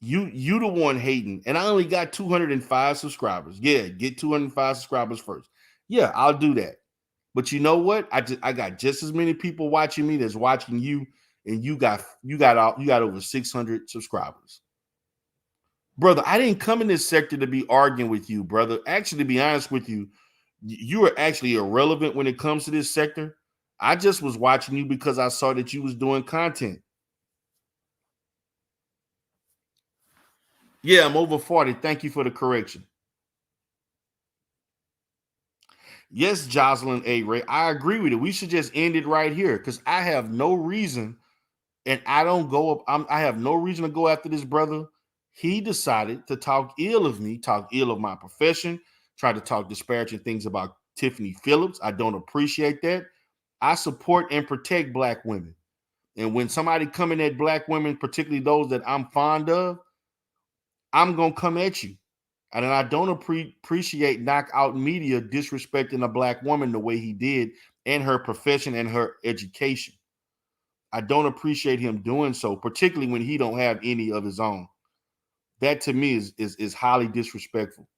You the one hating, and I only got 205 subscribers. Yeah, get 205 subscribers first. Yeah, I'll do that. But you know what? I got just as many people watching me that's watching you, and you got over 600 subscribers. Brother, I didn't come in this sector to be arguing with you, brother. Actually, to be honest with you, you are actually irrelevant when it comes to this sector. I just was watching you because I saw that you was doing content. Yeah, I'm over 40. Thank you for the correction. Yes, Jocelyn A. Ray, I agree with it. We should just end it right here because I have no reason, and I don't go up. I have no reason to go after this brother. He decided to talk ill of me, talk ill of my profession, try to talk disparaging things about Tiffany Phillips. I don't appreciate that. I support and protect Black women. And when somebody coming at Black women, particularly those that I'm fond of, I'm going to come at you. And I don't appreciate Knockout Media disrespecting a Black woman the way he did and her profession and her education. I don't appreciate him doing so, particularly when he don't have any of his own. That to me is highly disrespectful.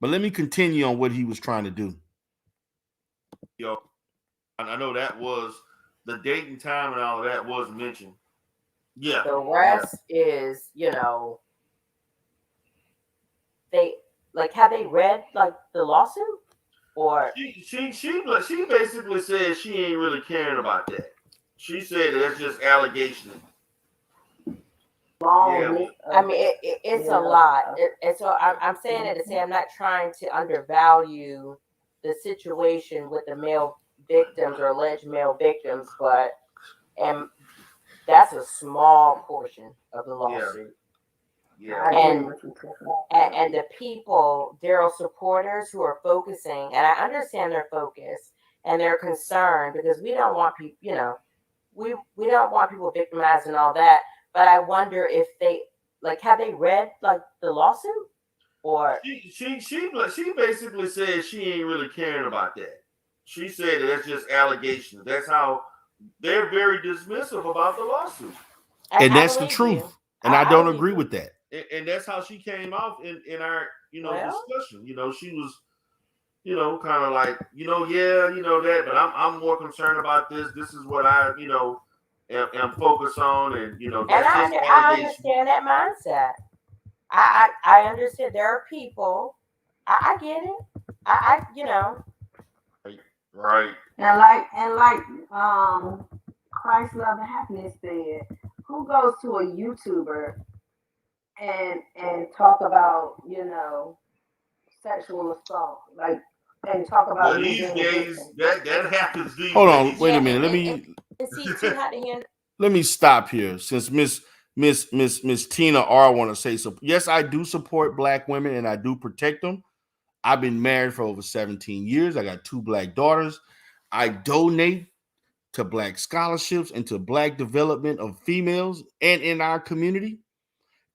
But let me continue on what he was trying to do. Yo, I know that was the date and time and all of that was mentioned. Yeah. The rest is, have they read like the lawsuit? Or she basically said she ain't really caring about that. She said that's just allegations. Yeah. I mean, it's a lot. And so I'm saying it to say I'm not trying to undervalue the situation with the male victims or alleged male victims, but and that's a small portion of the lawsuit. Yeah. And the people, Daryl supporters who are focusing, and I understand their focus and they're concerned because we don't want people, we don't want people victimized and all that. But I wonder if they have they read the lawsuit or She basically said she ain't really caring about that. She said that's just allegations. That's how they're very dismissive about the lawsuit. And that's the truth. And I don't agree with that. And that's how she came off in our discussion. She was kind of like that, but I'm more concerned about this. This is what I am focused on, and that's and just I understand that mindset. I understand there are people. I get it. Right. And like Christ Love and Happiness said, who goes to a YouTuber and talk about sexual assault, and talk about these days that happens. Hold on, wait a minute. Let me stop here since Miss Tina R want to say so. Yes, I do support Black women and I do protect them. I've been married for over 17 years. I got 2 Black daughters. I donate to Black scholarships and to Black development of females and in our community.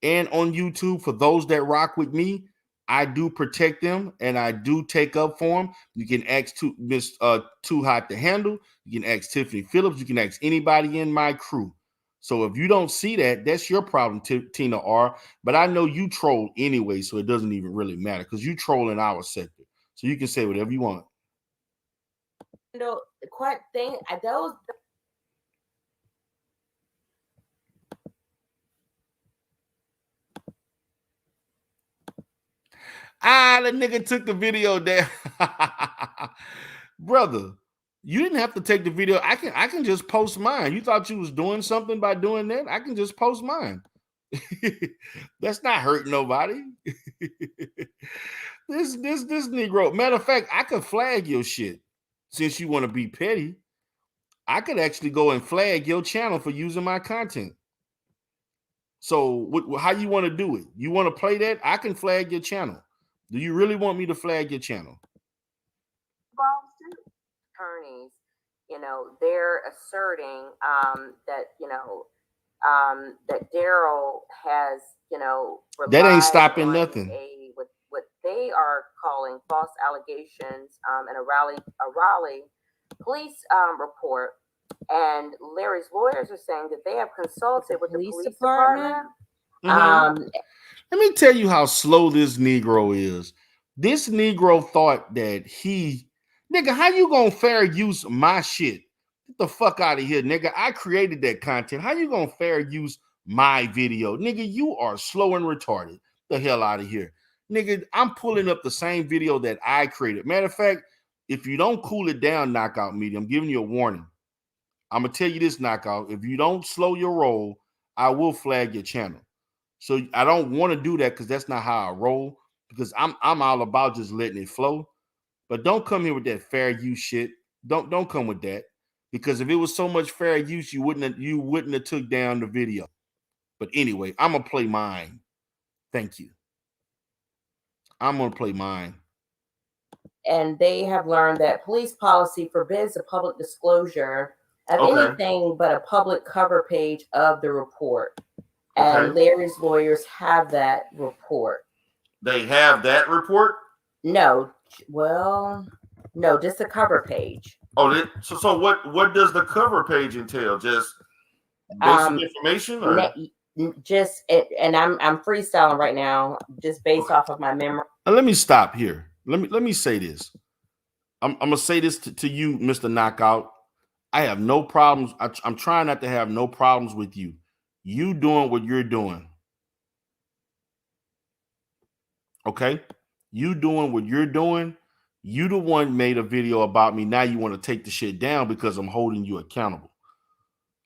And on YouTube, for those that rock with me, I do protect them and I do take up for them. You can ask Miss Too Hot to Handle. You can ask Tiffany Phillips. You can ask anybody in my crew. So if you don't see that, that's your problem, Tina R. But I know you troll anyway, so it doesn't even really matter because you troll in our sector. So you can say whatever you want. Quite thing those. The nigga took the video down. Brother, you didn't have to take the video. I can just post mine. You thought you was doing something by doing that? I can just post mine. That's not hurting nobody. This Negro. Matter of fact, I could flag your shit since you want to be petty. I could actually go and flag your channel for using my content. So how you want to do it? You want to play that? I can flag your channel. Do you really want me to flag your channel? Attorneys, they're asserting that that Daryl has that ain't stopping nothing. What they are calling false allegations in a Raleigh police report, and Larry's lawyers are saying that they have consulted with the police department. Mm-hmm. Let me tell you how slow this Negro is. This Negro thought that nigga, how you gonna fair use my shit? Get the fuck out of here, nigga. I created that content. How you gonna fair use my video? Nigga, you are slow and retarded. The hell out of here. Nigga, I'm pulling up the same video that I created. Matter of fact, if you don't cool it down, Knockout Media, I'm giving you a warning. I'm gonna tell you this, Knockout. If you don't slow your roll, I will flag your channel. So I don't want to do that because that's not how I roll. Because I'm all about just letting it flow. But don't come here with that fair use shit. Don't come with that. Because if it was so much fair use, you wouldn't have took down the video. But anyway, I'm gonna play mine. Thank you. I'm gonna play mine. And they have learned that police policy forbids the public disclosure of anything but a public cover page of the report. And Larry's lawyers have that report. They have that report? No. Well, no, just the cover page. Oh, so what does the cover page entail? Just basic information, or and I'm freestyling right now, just based off of my memory. Let me stop here. Let me say this. I'm gonna say this to you, Mr. Knockout. I have no problems. I'm trying not to have no problems with you. You doing what you're doing. Okay? You doing what you're doing. You the one made a video about me. Now you want to take the shit down because I'm holding you accountable.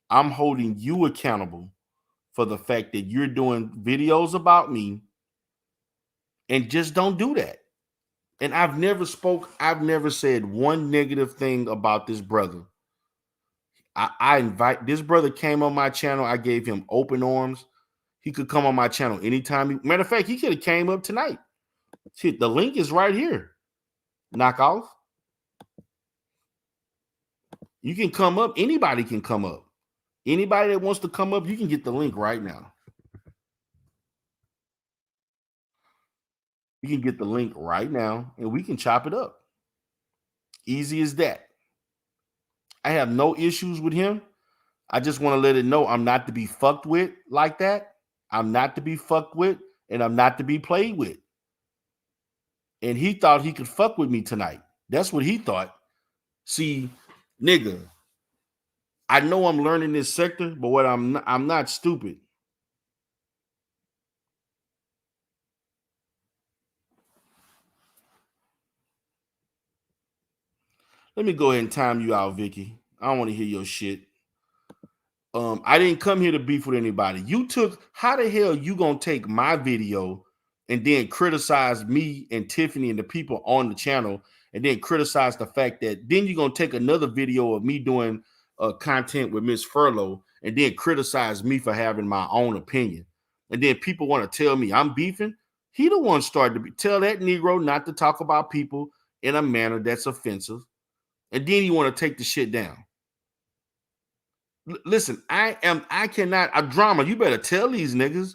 I'm holding you accountable for the fact that you're doing videos about me, and just don't do that. And I've never said one negative thing about this brother. I invite this brother came on my channel. I gave him open arms. He could come on my channel anytime. Matter of fact, he could have came up tonight. Shit, the link is right here. Knock off. You can come up. Anybody can come up. Anybody that wants to come up, you can get the link right now. You can get the link right now, and we can chop it up. Easy as that. I have no issues with him. I just want to let it know I'm not to be fucked with like that. I'm not to be fucked with, and I'm not to be played with. And he thought he could fuck with me tonight. That's what he thought. See, nigga, I know I'm learning this sector, but what I'm not stupid. Let me go ahead and time you out, Vicky. I don't want to hear your shit. I didn't come here to beef with anybody. How the hell you gonna take my video and then criticize me and Tiffany and the people on the channel, and then criticize the fact that then you're gonna take another video of me doing content with Miss Furlow and then criticize me for having my own opinion, and then people want to tell me I'm beefing? He the one started to tell that Negro not to talk about people in a manner that's offensive, and then you want to take the shit down. Listen, I cannot a drama. You better tell these niggas.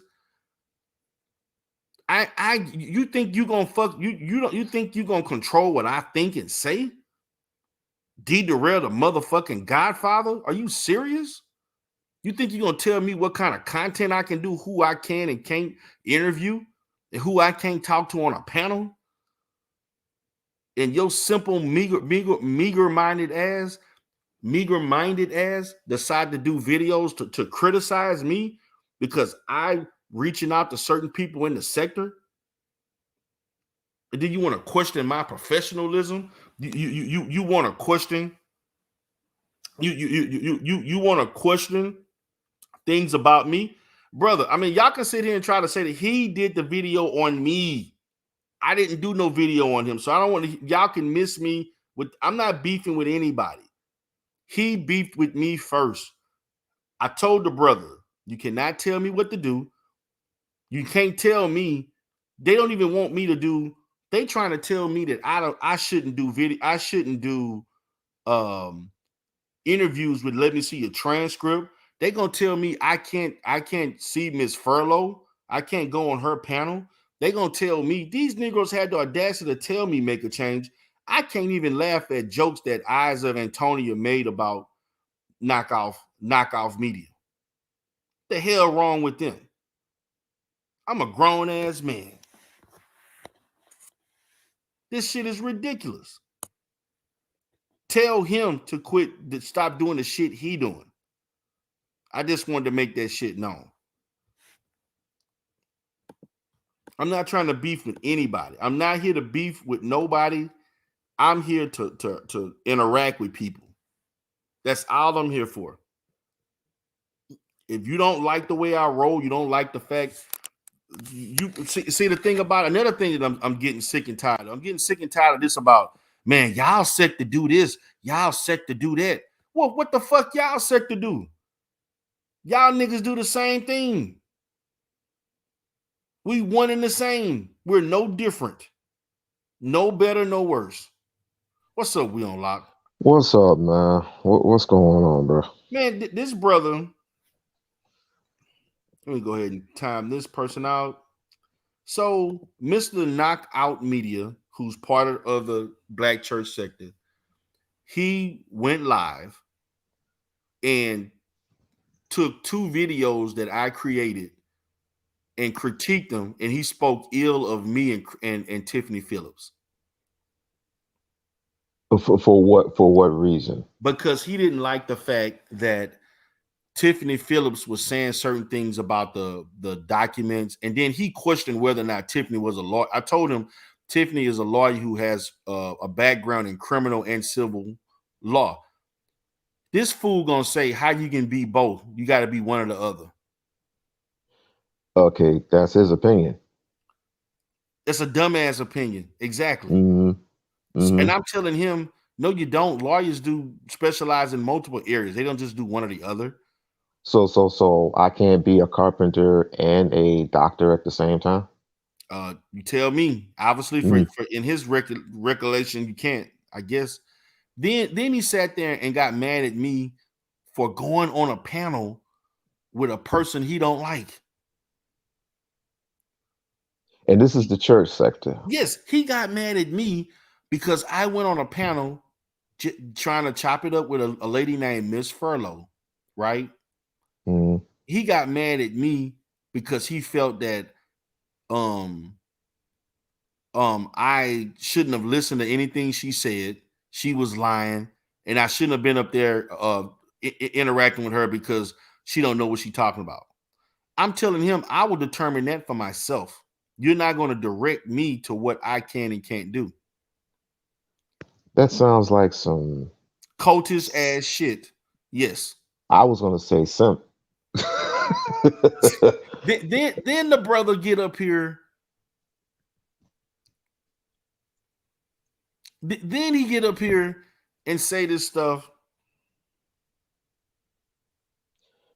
You think you gonna fuck you think you gonna control what I think and say? D Darrell, the motherfucking Godfather? Are you serious? You think you're gonna tell me what kind of content I can do, who I can and can't interview, and who I can't talk to on a panel? And your simple meager-minded ass decide to do videos to criticize me because I reaching out to certain people in the sector, and then you want to question my professionalism. You want to question you want to question things about me, brother. I mean, y'all can sit here and try to say that he did the video on me. I didn't do no video on him, so I don't want to. Y'all can miss me with. I'm not beefing with anybody. He beefed with me first. I told the brother, you cannot tell me what to do. You can't tell me. They don't even want me to do. They trying to tell me that I shouldn't do video. I shouldn't do interviews with let me see a transcript. They gonna tell me I can't see Miss Furlow. I can't go on her panel. They gonna tell me these Negroes had the audacity to tell me make a change. I can't even laugh at jokes that Eyes of Antonia made about knockoff media. What the hell wrong with them? I'm a grown ass man. This shit is ridiculous. Tell him to quit, to stop doing the shit he doing. I just wanted to make that shit known. I'm not trying to beef with anybody. I'm not here to beef with nobody. I'm here to interact with people. That's all I'm here for. If you don't like the way I roll, you don't like the fact you see the thing about another thing that I'm getting sick and tired of. I'm getting sick and tired of this about, man, y'all set to do this, y'all set to do that. Well, what the fuck y'all set to do? Y'all niggas do the same thing. We one and the same. We're no different. No better, no worse. What's up, We on Lock? What's up, man? What's going on, bro? Man, this brother, let me go ahead and time this person out. So, Mr. Knockout Media, who's part of the Black church sector, he went live and took two videos that I created and critiqued them, and he spoke ill of me and Tiffany Phillips. For what reason? Because he didn't like the fact that Tiffany Phillips was saying certain things about the documents, and then he questioned whether or not Tiffany was a lawyer. I told him Tiffany is a lawyer who has a background in criminal and civil law. This fool gonna say how you can be both. You got to be one or the other. Okay, that's his opinion. It's a dumbass opinion. Exactly. Mm-hmm. And I'm telling him, no, you don't. Lawyers do specialize in multiple areas. They don't just do one or the other. So I can't be a carpenter and a doctor at the same time. You tell me. Obviously, for in his recollection, you can't. I guess. Then he sat there and got mad at me for going on a panel with a person he don't like. And this is the church sector. Yes, he got mad at me because I went on a panel trying to chop it up with a lady named Miss Furlow, right? Mm. He got mad at me because he felt that I shouldn't have listened to anything she said. She was lying, and I shouldn't have been up there interacting with her because she don't know what she's talking about. I'm telling him I will determine that for myself. You're not going to direct me to what I can and can't do. That sounds like some Cultist ass shit. Yes. I was gonna say simp. Then the brother get up here. Then he get up here and say this stuff.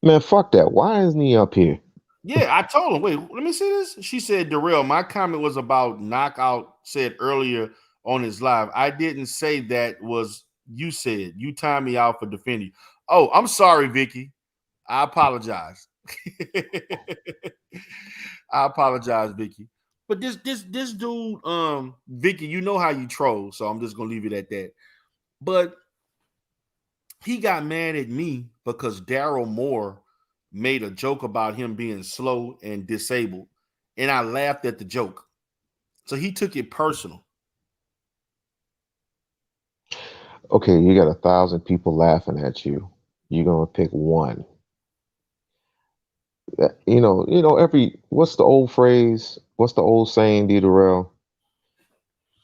Man, fuck that. Why isn't he up here? Yeah, I told him, wait, let me see this. She said, Darrell, my comment was about Knockout said earlier on his live. I didn't say that was you said. You timed me out for defending. Oh, I'm sorry, Vicky. I apologize. I apologize, Vicky. But this dude, Vicky, you know how you troll, so I'm just gonna leave it at that. But he got mad at me because Daryl Moore made a joke about him being slow and disabled, and I laughed at the joke. So he took it personal. Okay, you got 1,000 people laughing at you. You're gonna pick one. Every what's the old phrase? What's the old saying, D. Darrell?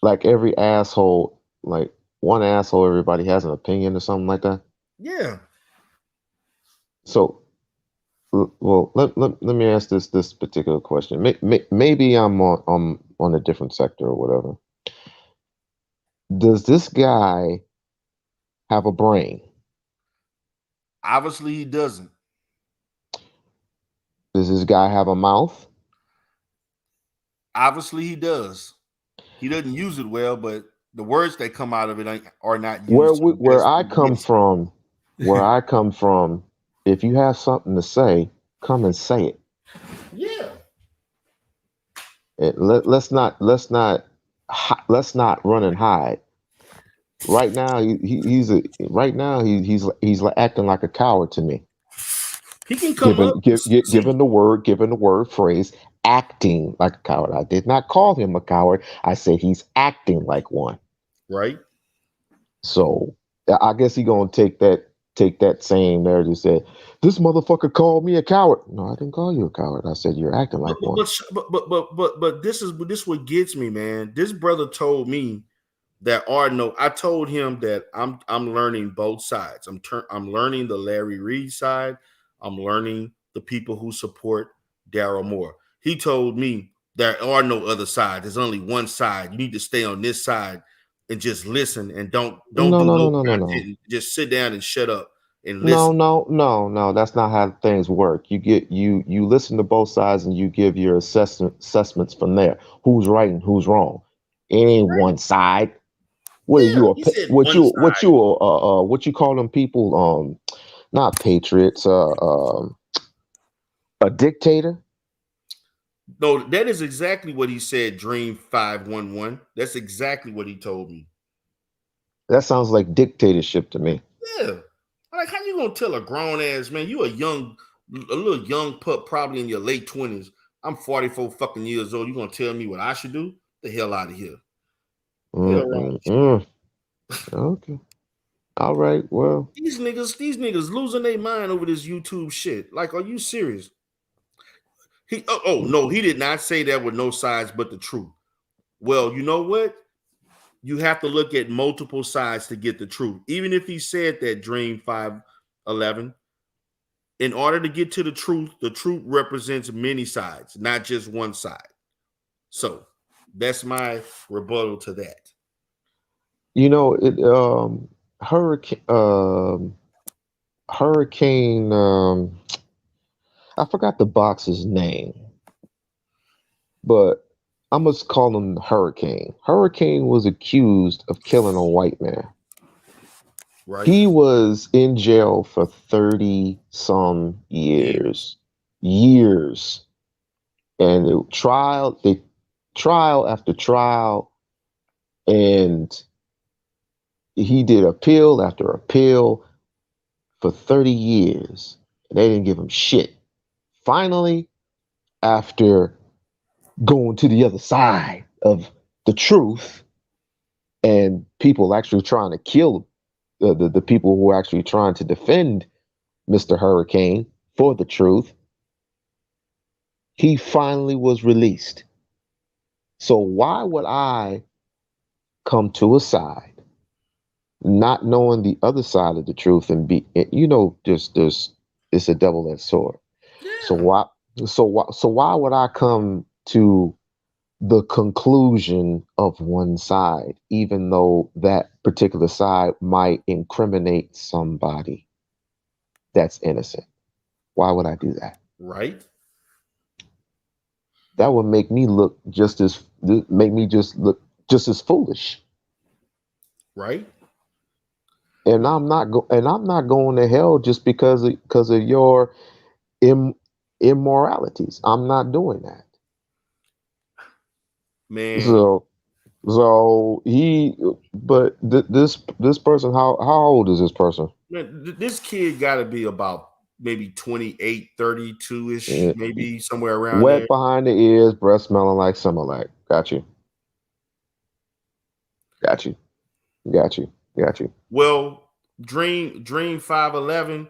Like every asshole, like one asshole, everybody has an opinion or something like that. Yeah. So, well, let me ask this particular question. Maybe I'm on a different sector or whatever. Does this guy have a brain? Obviously, he doesn't. Does this guy have a mouth? Obviously, he does. He doesn't use it well, but the words that come out of it are not Where used. where I come from, if you have something to say, come and say it. Yeah. Let's not run and hide. Right now, he's acting like a coward to me. He can come up. Given the word phrase, acting like a coward. I did not call him a coward. I said he's acting like one. Right. So I guess he gonna take that same narrative and say, this motherfucker called me a coward. No, I didn't call you a coward. I said you're acting like one. But this what gets me, man. This brother told me I told him that I'm learning both sides. I'm learning the Larry Reid side. I'm learning the people who support Daryl Moore. He told me there are no other sides. There's only one side. You need to stay on this side and just listen and don't do no content. Just sit down and shut up and listen. No. That's not how things work. You listen to both sides and you give your assessments from there. Who's right and who's wrong. It ain't one side. What are you? What you call them people? Not patriots. A dictator. No, that is exactly what he said. Dream 511. That's exactly what he told me. That sounds like dictatorship to me. Yeah, like how you gonna tell a grown ass man? You a little young pup, probably in your late 20s. I'm 44 fucking years old. You gonna tell me what I should do? The hell out of here. Okay. All right. Well, these niggas losing their mind over this YouTube shit. Like, are you serious? No, he did not say that with no sides but the truth. Well, you know what? You have to look at multiple sides to get the truth. Even if he said that Dream 511, in order to get to the truth represents many sides, not just one side. So That's my rebuttal to that. You know, it Hurricane I forgot the boxer's name, but I must call him Hurricane. Hurricane was accused of killing a white man. Right? He was in jail for 30 some years. Years. And trial after trial, and he did appeal after appeal for 30 years. And they didn't give him shit. Finally, after going to the other side of the truth and people actually trying to kill the people who are actually trying to defend Mr. Hurricane for the truth, he finally was released. So why would I come to a side, not knowing the other side of the truth, and be, just there's it's a double-edged sword. So why would I come to the conclusion of one side, even though that particular side might incriminate somebody that's innocent? Why would I do that? Right? That would make me look just as foolish. Right? And I'm not going to hell just because of your immoralities. I'm not doing that. Man. This person, how old is this person? Man, this kid got to be about maybe 28, 32-ish, maybe somewhere around Wet there. behind the ears, breath smelling like Similac. Got you. Well, Dream 511,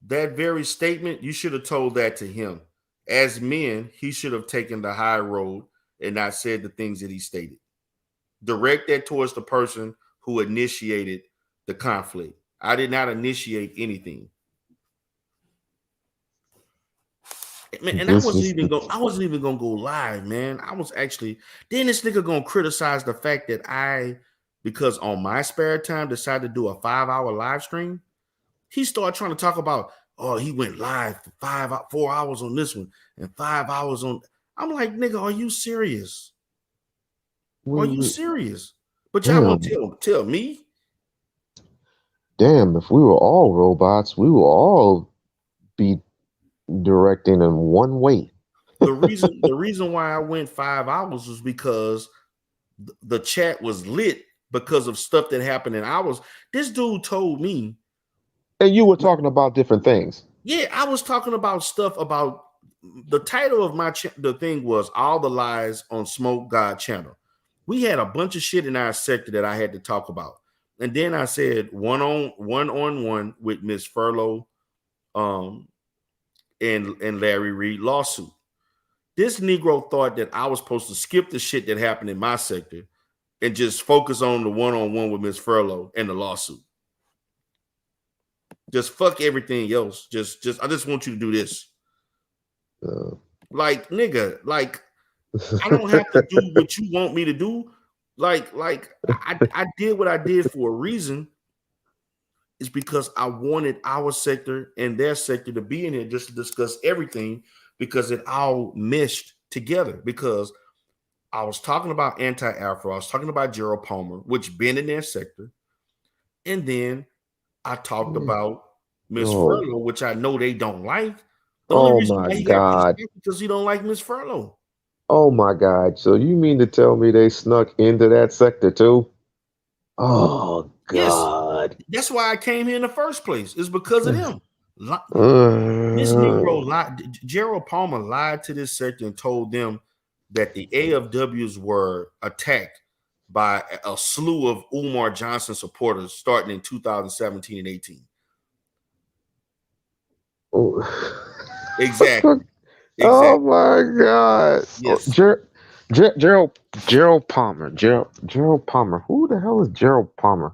that very statement, you should have told that to him. As men, he should have taken the high road and not said the things that he stated. Direct that towards the person who initiated the conflict. I did not initiate anything. Man, and I wasn't even gonna go live, man. I was actually, then this nigga gonna criticize the fact that because on my spare time decided to do a 5-hour live stream. He started trying to talk about, oh, he went live for 4 hours on this one and 5 hours on. I'm like, nigga, are you serious? Are you serious? But y'all won't tell me. Damn, if we were all robots, we would all be directing in one way. The reason why I went 5 hours was because the chat was lit because of stuff that happened in hours. This dude told me. And you were talking about different things. Yeah, I was talking about stuff about the title of the thing was All the Lies on Smoke God Channel. We had a bunch of shit in our sector that I had to talk about. And then I said one with Miss Furlow and Larry Reid lawsuit. This Negro thought that I was supposed to skip the shit that happened in my sector and just focus on the one-on-one with Miss Furlow and the lawsuit. Just fuck everything else. I just want you to do this. Like, nigga, like, I don't have to do what you want me to do. Like I did what I did for a reason. It's because I wanted our sector and their sector to be in here just to discuss everything, because it all meshed together. Because I was talking about anti-Afro, I was talking about Gerald Palmer, which been in their sector, and then I talked about Miss Furlow, which I know they don't like. The only reason why he got pissed off because he don't like Miss Furlow. Oh my God! So you mean to tell me they snuck into that sector too? Oh God! Yes, that's why I came here in the first place. It's because of them. This Negro lied. Gerald Palmer lied to this sector and told them that the AFWs were attacked by a slew of Umar Johnson supporters starting in 2017 and 18. Exactly. Oh my God! Yes. Gerald Palmer. Gerald Palmer. Who the hell is Gerald Palmer?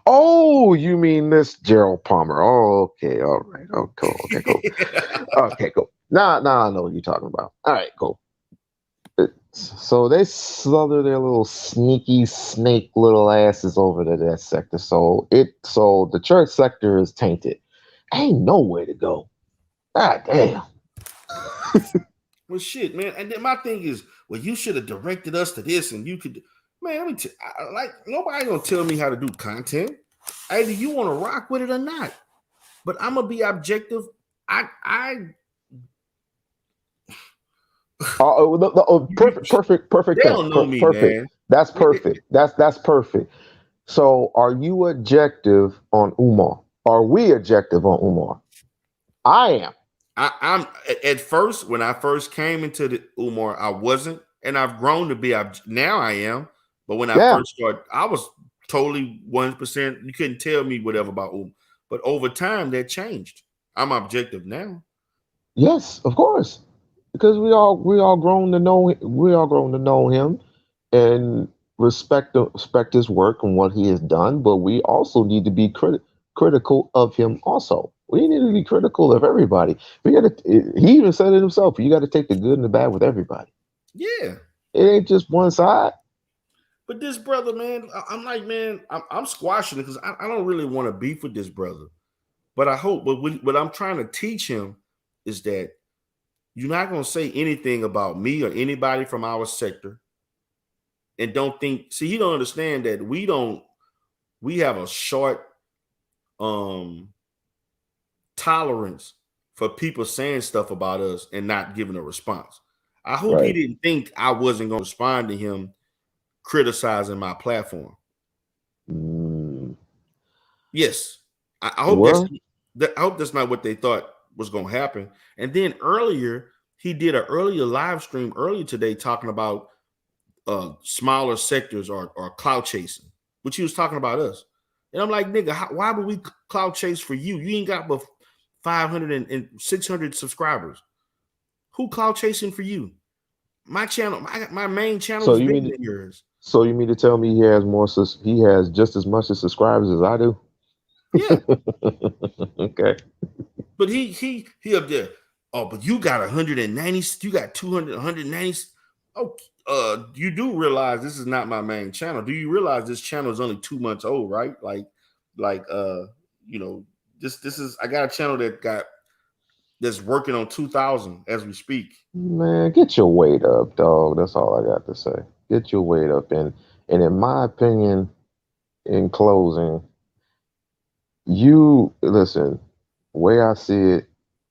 Oh, you mean this Gerald Palmer? Oh, okay, all right. Oh, cool. Okay, cool. Okay, cool. Nah, I know what you're talking about. All right, cool. So they slither their little sneaky snake little asses over to that sector. So the church sector is tainted. Ain't nowhere to go. God damn. Well, shit, man. And then my thing is, well, you should have directed us to this, and you could, man. Let me like nobody gonna tell me how to do content. Either you want to rock with it or not. But I'm gonna be objective. Perfect. They don't know me, Perfect. man. That's perfect. That's perfect. So, are you objective on Umar? Are we objective on Umar? I am. I'm at first when I first came into the Umar, I wasn't, and I've grown to be. Now I am, but when I Yeah. first started, I was totally 1%. You couldn't tell me whatever about Umar, but over time that changed. I'm objective now. Yes, of course, because we all grown to know him and respect his work and what he has done. But we also need to be critical of him. Also, we need to be critical of everybody. We got to. He even said it himself. You got to take the good and the bad with everybody. Yeah, it ain't just one side. But this brother, man, I'm like, man, I'm squashing it because I don't really want to beef with this brother. But I hope, but what I'm trying to teach him is that you're not going to say anything about me or anybody from our sector. And don't think, see, he don't understand that we have a short tolerance for people saying stuff about us and not giving a response. I hope he didn't think I wasn't going to respond to him criticizing my platform. Yes. I hope I hope that's not what they thought was going to happen. And then earlier, he did an earlier live stream earlier today talking about smaller sectors or clout chasing, which he was talking about us. And I'm like, nigga, why would we clout chase for you? You ain't got but 500 and 600 subscribers. Who clout chasing for you? My channel, my main channel is bigger than yours. So you mean to tell me he has just as much subscribers as I do? Yeah. Okay. But he up there. Oh, but you got 190. You got 200, 190. Oh, you do realize this is not my main channel. Do you realize this channel is only 2 months old, right? You know, this is, I got a channel that's working on 2,000 as we speak. Man, get your weight up, dog. That's all I got to say. Get your weight up. And in my opinion, in closing, you listen, the way I see it,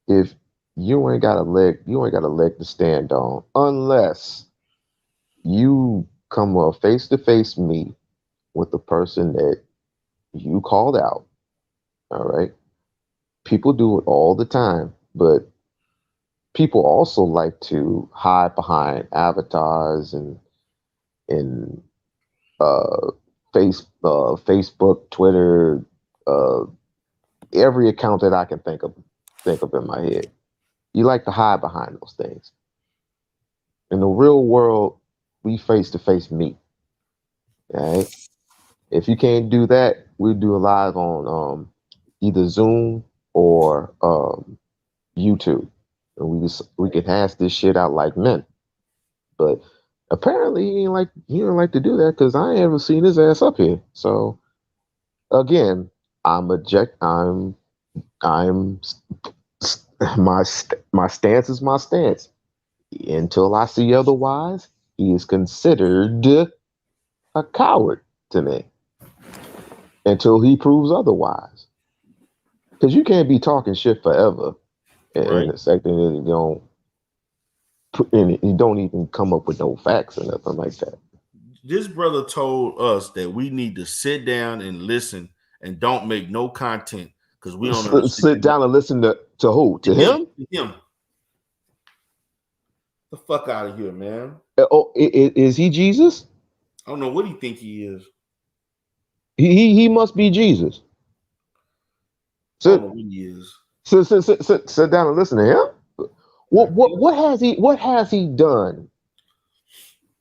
if you ain't got a leg to stand on unless you come a face-to-face meet with the person that you called out. All right. People do it all the time, but people also like to hide behind avatars and Facebook, Twitter, every account that I can think of in my head. You like to hide behind those things. In the real world, we face-to-face meet. All right. If you can't do that, we do a live on either Zoom or YouTube, and we can hash this shit out like men. But apparently he don't like to do that because I ain't ever seen his ass up here. So again, my stance is my stance. Until I see otherwise, he is considered a coward to me. Until he proves otherwise. Because you can't be talking shit forever in a sector and you don't even come up with no facts or nothing like that. This brother told us that we need to sit down and listen and don't make no content because we don't understand. Sit down and listen to who? To him? Him. The fuck out of here, man. Is he Jesus? I don't know what he think he is. He must be Jesus. I don't know what he is. Sit down and listen to him. What has he done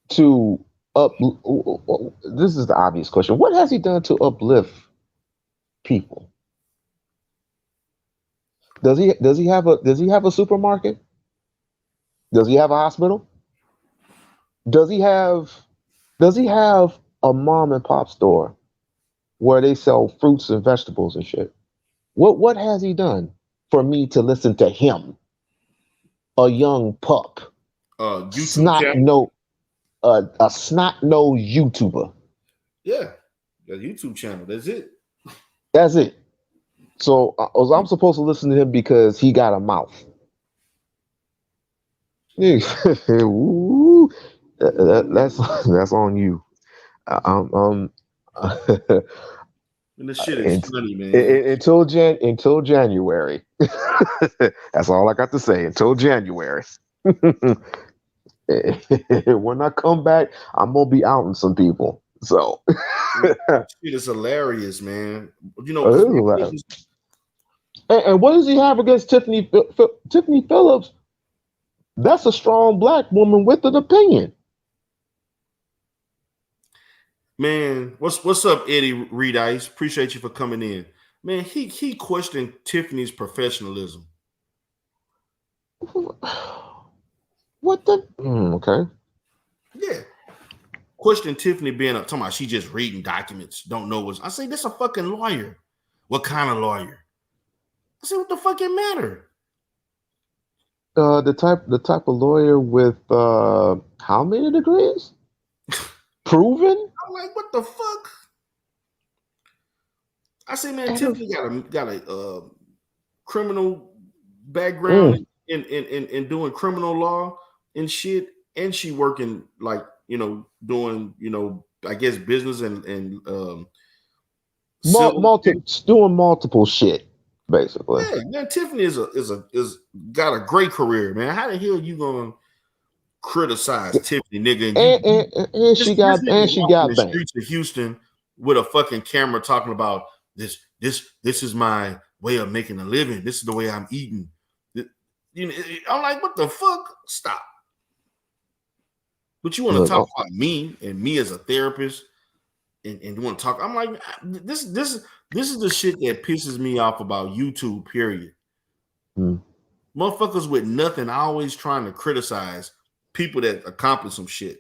to this is the obvious question. What has he done to uplift people? Does he have a supermarket? Does he have a hospital? Does he have a mom and pop store where they sell fruits and vegetables and shit? What has he done for me to listen to him, a young pup, YouTube channel. a snot nosed YouTuber? Yeah, a YouTube channel. That's it. That's it. So I'm supposed to listen to him because he got a mouth. Ooh, that's on you. Um, And this shit is un- funny, man. until January. That's all I got to say. Until January. When I come back, I'm gonna be outing some people. So Shit is hilarious, man. You know, it 'cause is hilarious. And what does he have against Tiffany Phillips? That's a strong black woman with an opinion. man, what's up, Eddie Reid Ice? Appreciate you for coming in. Man, he questioned Tiffany's professionalism. What the? Okay. Yeah. Question Tiffany being up, talking about she just reading documents, don't know what's. I say, this a fucking lawyer. What kind of lawyer? I say, what the fuck it matter? The type of lawyer with how many degrees? Proven? I'm like, what the fuck? I say, man, Tiffany got a criminal background in doing criminal law and shit, and she working like doing I guess business and civil. doing multiple shit basically. Yeah, man, Tiffany is got a great career, man. How the hell you gonna criticize Tiffany, nigga? And she got walking the banned. streets of Houston with a fucking camera talking about this is my way of making a living. This is the way I'm eating. I'm like, what the fuck? Stop. But you want to talk about me and me as a therapist, and you want to talk? I'm like, this is the shit that pisses me off about YouTube. Period. Motherfuckers with nothing always trying to criticize people that accomplish some shit.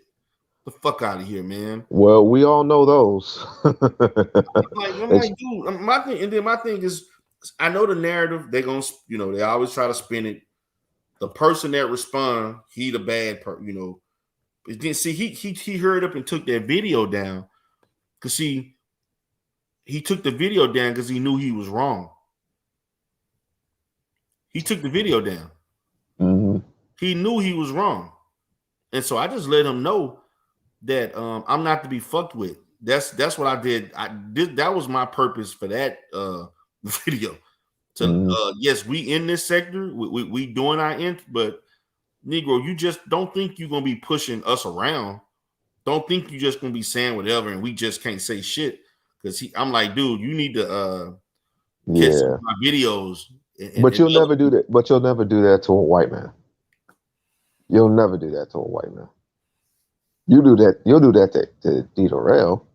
The fuck out of here, man. Well, we all know those. I'm like, dude, my thing is, I know the narrative. They're gonna, they always try to spin it. The person that respond, he the bad person, But then see, he hurried up and took that video down, cause he took the video down because he knew he was wrong. He took the video down. Mm-hmm. He knew he was wrong, and so I just let him know that I'm not to be fucked with. That's what I did. That was my purpose for that video. Yes, we in this sector, we doing our end, but Negro, you just don't think you're gonna be pushing us around. Don't think you're just gonna be saying whatever and we just can't say shit. Because I'm like, dude, you need to get some of my videos. But you'll never do that. But you'll never do that to a white man. You'll never do that to a white man. You'll do that to Tito Rail,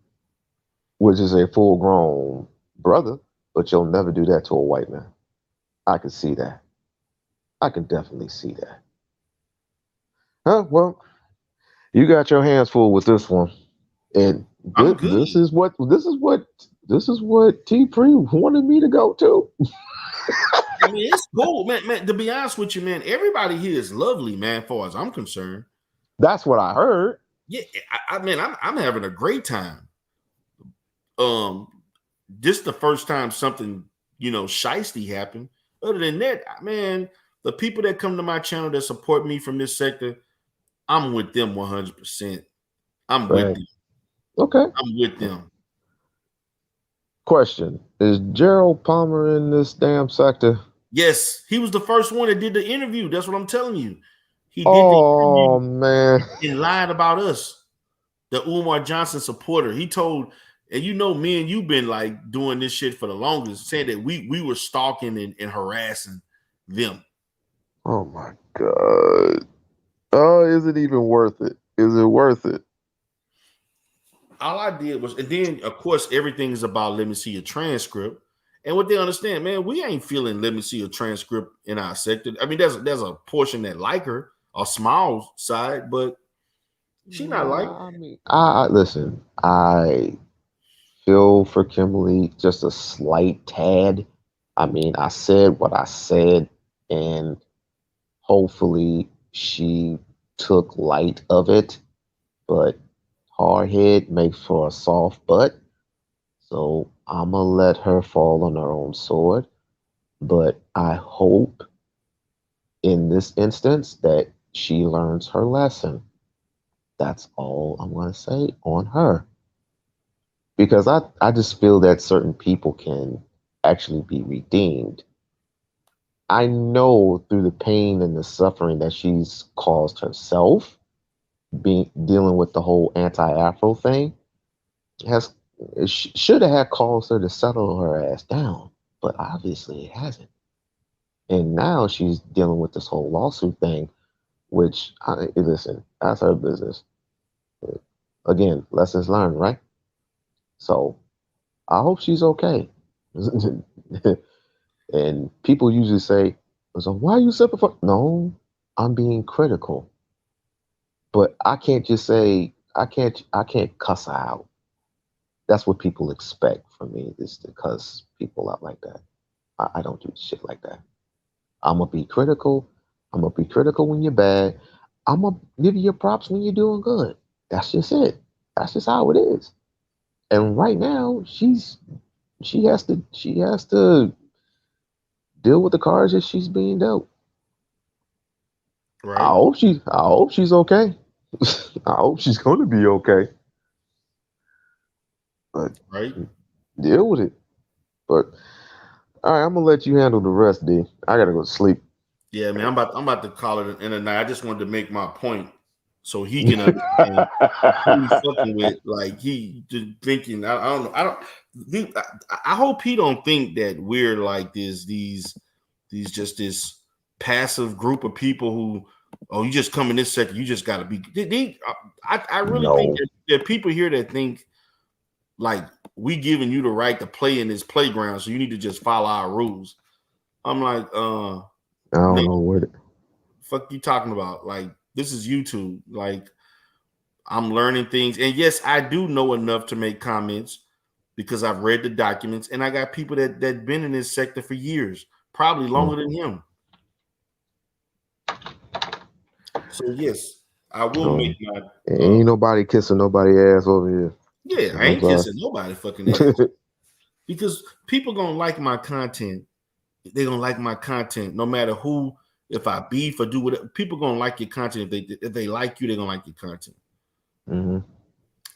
which is a full-grown brother, but you'll never do that to a white man. I can see that. I can definitely see that. Well, you got your hands full with this one, and this is what T Pre wanted me to go to. I mean, it's cool, man. To be honest with you, man, everybody here is lovely, man. As far as I'm concerned, that's what I heard. Yeah, I'm having a great time. This is the first time something shiesty happened. Other than that, man, the people that come to my channel that support me from this sector, I'm with them 100%. I'm with them. Okay. I'm with them. Question: is Gerald Palmer in this damn sector? Yes, he was the first one that did the interview. That's what I'm telling you. He did the interview man. And lied about us. The Umar Johnson supporter. He told, and me and you've been like doing this shit for the longest, saying that we were stalking and harassing them. Oh my God. Oh, is it even worth it? Is it worth it? All I did was, and then of course everything is about let me see your transcript. And what they understand, man, we ain't feeling let me see a transcript in our sector. I mean, there's a portion that like her, a small side, but She not like. I mean, I listen. I feel for Kimberly just a slight tad. I mean, I said what I said, and hopefully she took light of it. But hard head makes for a soft butt, so I'ma let her fall on her own sword. But I hope in this instance that she learns her lesson. That's all I'm gonna say on her. Because I just feel that certain people can actually be redeemed. I know through the pain and the suffering that she's caused herself, being dealing with the whole anti-Afro thing, has should have had caused her to settle her ass down, but obviously it hasn't. And now she's dealing with this whole lawsuit thing, which listen, that's her business. Again, lessons learned, right? So I hope she's okay. And people usually say, "So why are you separate from?" No, I'm being critical, but I can't just say I can't cuss her out. That's what people expect from me is to cuss people out like that. I don't do shit like that. I'm gonna be critical. I'm gonna be critical when you're bad. I'm gonna give you your props when you're doing good. That's just it. That's just how it is. And right now, she has to deal with the cards that she's being dealt. I Right. hope she's okay. I hope she's going to be okay. But Right. deal with it. But all right, I'm gonna let you handle the rest, D. I gotta go to sleep. Yeah, man. I'm about to call it an end of the night. I just wanted to make my point so he can understand who he's fucking with. Like he just thinking. I don't know. I hope he don't think that we're like these just this passive group of people who, oh, you just come in this sector, you just got to be. I really think No, that there are people here that think like we giving you the right to play in this playground, so you need to just follow our rules. I'm like, I no, don't know what. fuck you talking about? Like this is YouTube. Like I'm learning things, and yes, I do know enough to make comments because I've read the documents, and I got people that been in this sector for years, probably longer than him. So yes, I will make my. Ain't nobody kissing nobody ass over here. Yeah, I I'm ain't sorry. kissing nobody fucking ass because people gonna like my content. They gonna like my content no matter who. If I beef or do whatever, people gonna like your content. If they like you, they gonna like your content. hmm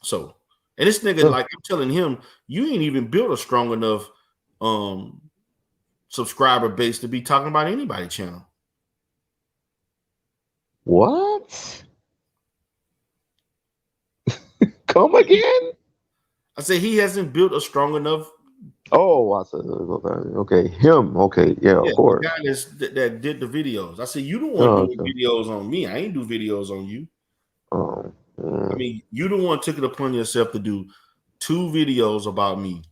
So, and this nigga, like I'm telling him, you ain't even built a strong enough subscriber base to be talking about anybody channel. What? Come again? I say he hasn't built a strong enough. Oh, I said okay. Him. Okay, yeah, of Yeah, the course. guy that did the videos. I said you the one Oh, doing okay. videos on me. I ain't do videos on you. Oh, I mean, you the one took it upon yourself to do 2 videos about me.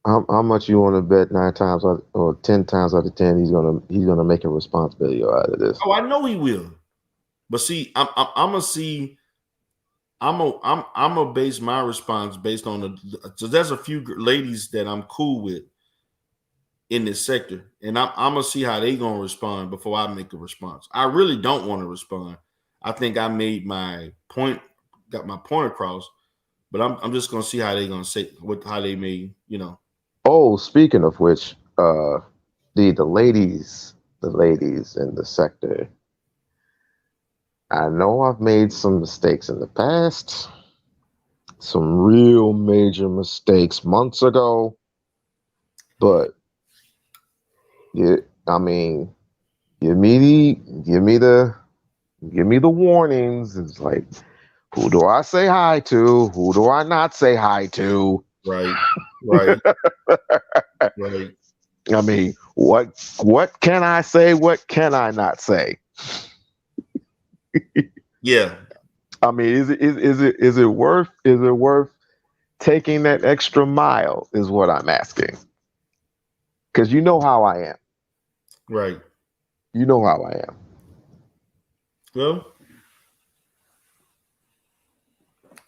how much you want to bet 9 times or 10 times out of 10 he's gonna make a response video out of this? Oh, I know he will. But see, I'm gonna see. I'm gonna base my response based on the. So there's a few ladies that I'm cool with in this sector, and I'm gonna see how they gonna respond before I make a response. I really don't want to respond. I think I made my point, got my point across, but I'm just gonna see how they gonna say how they may, Oh, speaking of which, the ladies in the sector. I know I've made some mistakes in the past, some real major mistakes months ago, but yeah, I mean, give me the warnings. It's like, who do I say hi to? Who do I not say hi to? right, right, right. I mean, what can I say? What can I not say? Yeah, I mean, is it worth taking that extra mile? Is what I'm asking. Because you know how I am. right. You know how I am. Well,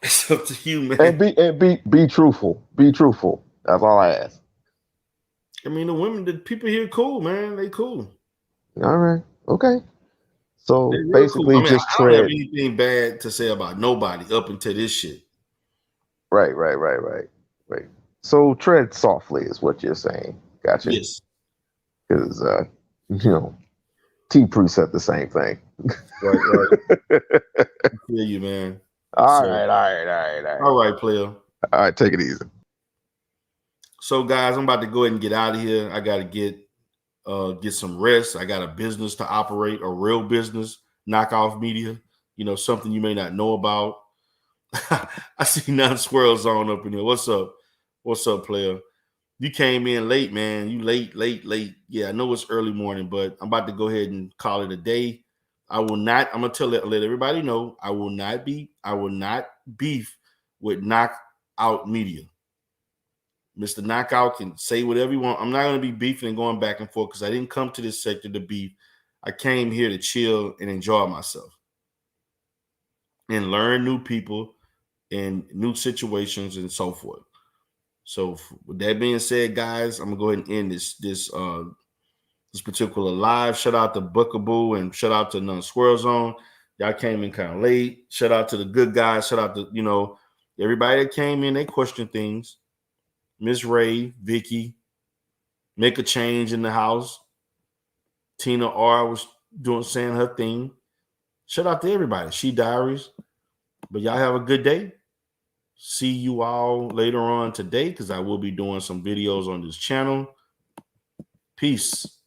It's up to you, man. And be truthful. Be truthful. That's all I ask. I mean, the people here cool, man. They cool. All right. Okay. So They real cool. basically I mean, just I don't have tread. anything bad to say about nobody up until this shit. Right. So tread softly is what you're saying. Gotcha. Yes. Because T Pre said the same thing. Right. I feel you, man. All So, right. all right, player. All right, take it easy. So, guys, I'm about to go ahead and get out of here. I got to get some rest. I got a business to operate, a real business, knockoff media. Something you may not know about. I see none swirls on up in here. What's up? What's up, player? You came in late, man. You late. Yeah, I know it's early morning, but I'm about to go ahead and call it a day. I'm gonna let everybody know I will not beef with Knockout Media. Mr. Knockout can say whatever you want. I'm not gonna be beefing and going back and forth because I didn't come to this sector to beef. I came here to chill and enjoy myself and learn new people and new situations and so forth. So with that being said, guys, I'm gonna go ahead and end this particular live. Shout out to Bookaboo and shout out to None Squirrel Zone. Y'all came in kind of late. Shout out to the good guys. Shout out to everybody that came in. They questioned things. Miss Ray, Vicky, make a change in the house. Tina R was saying her thing. Shout out to everybody. She Diaries. But y'all have a good day. See you all later on today because I will be doing some videos on this channel. Peace.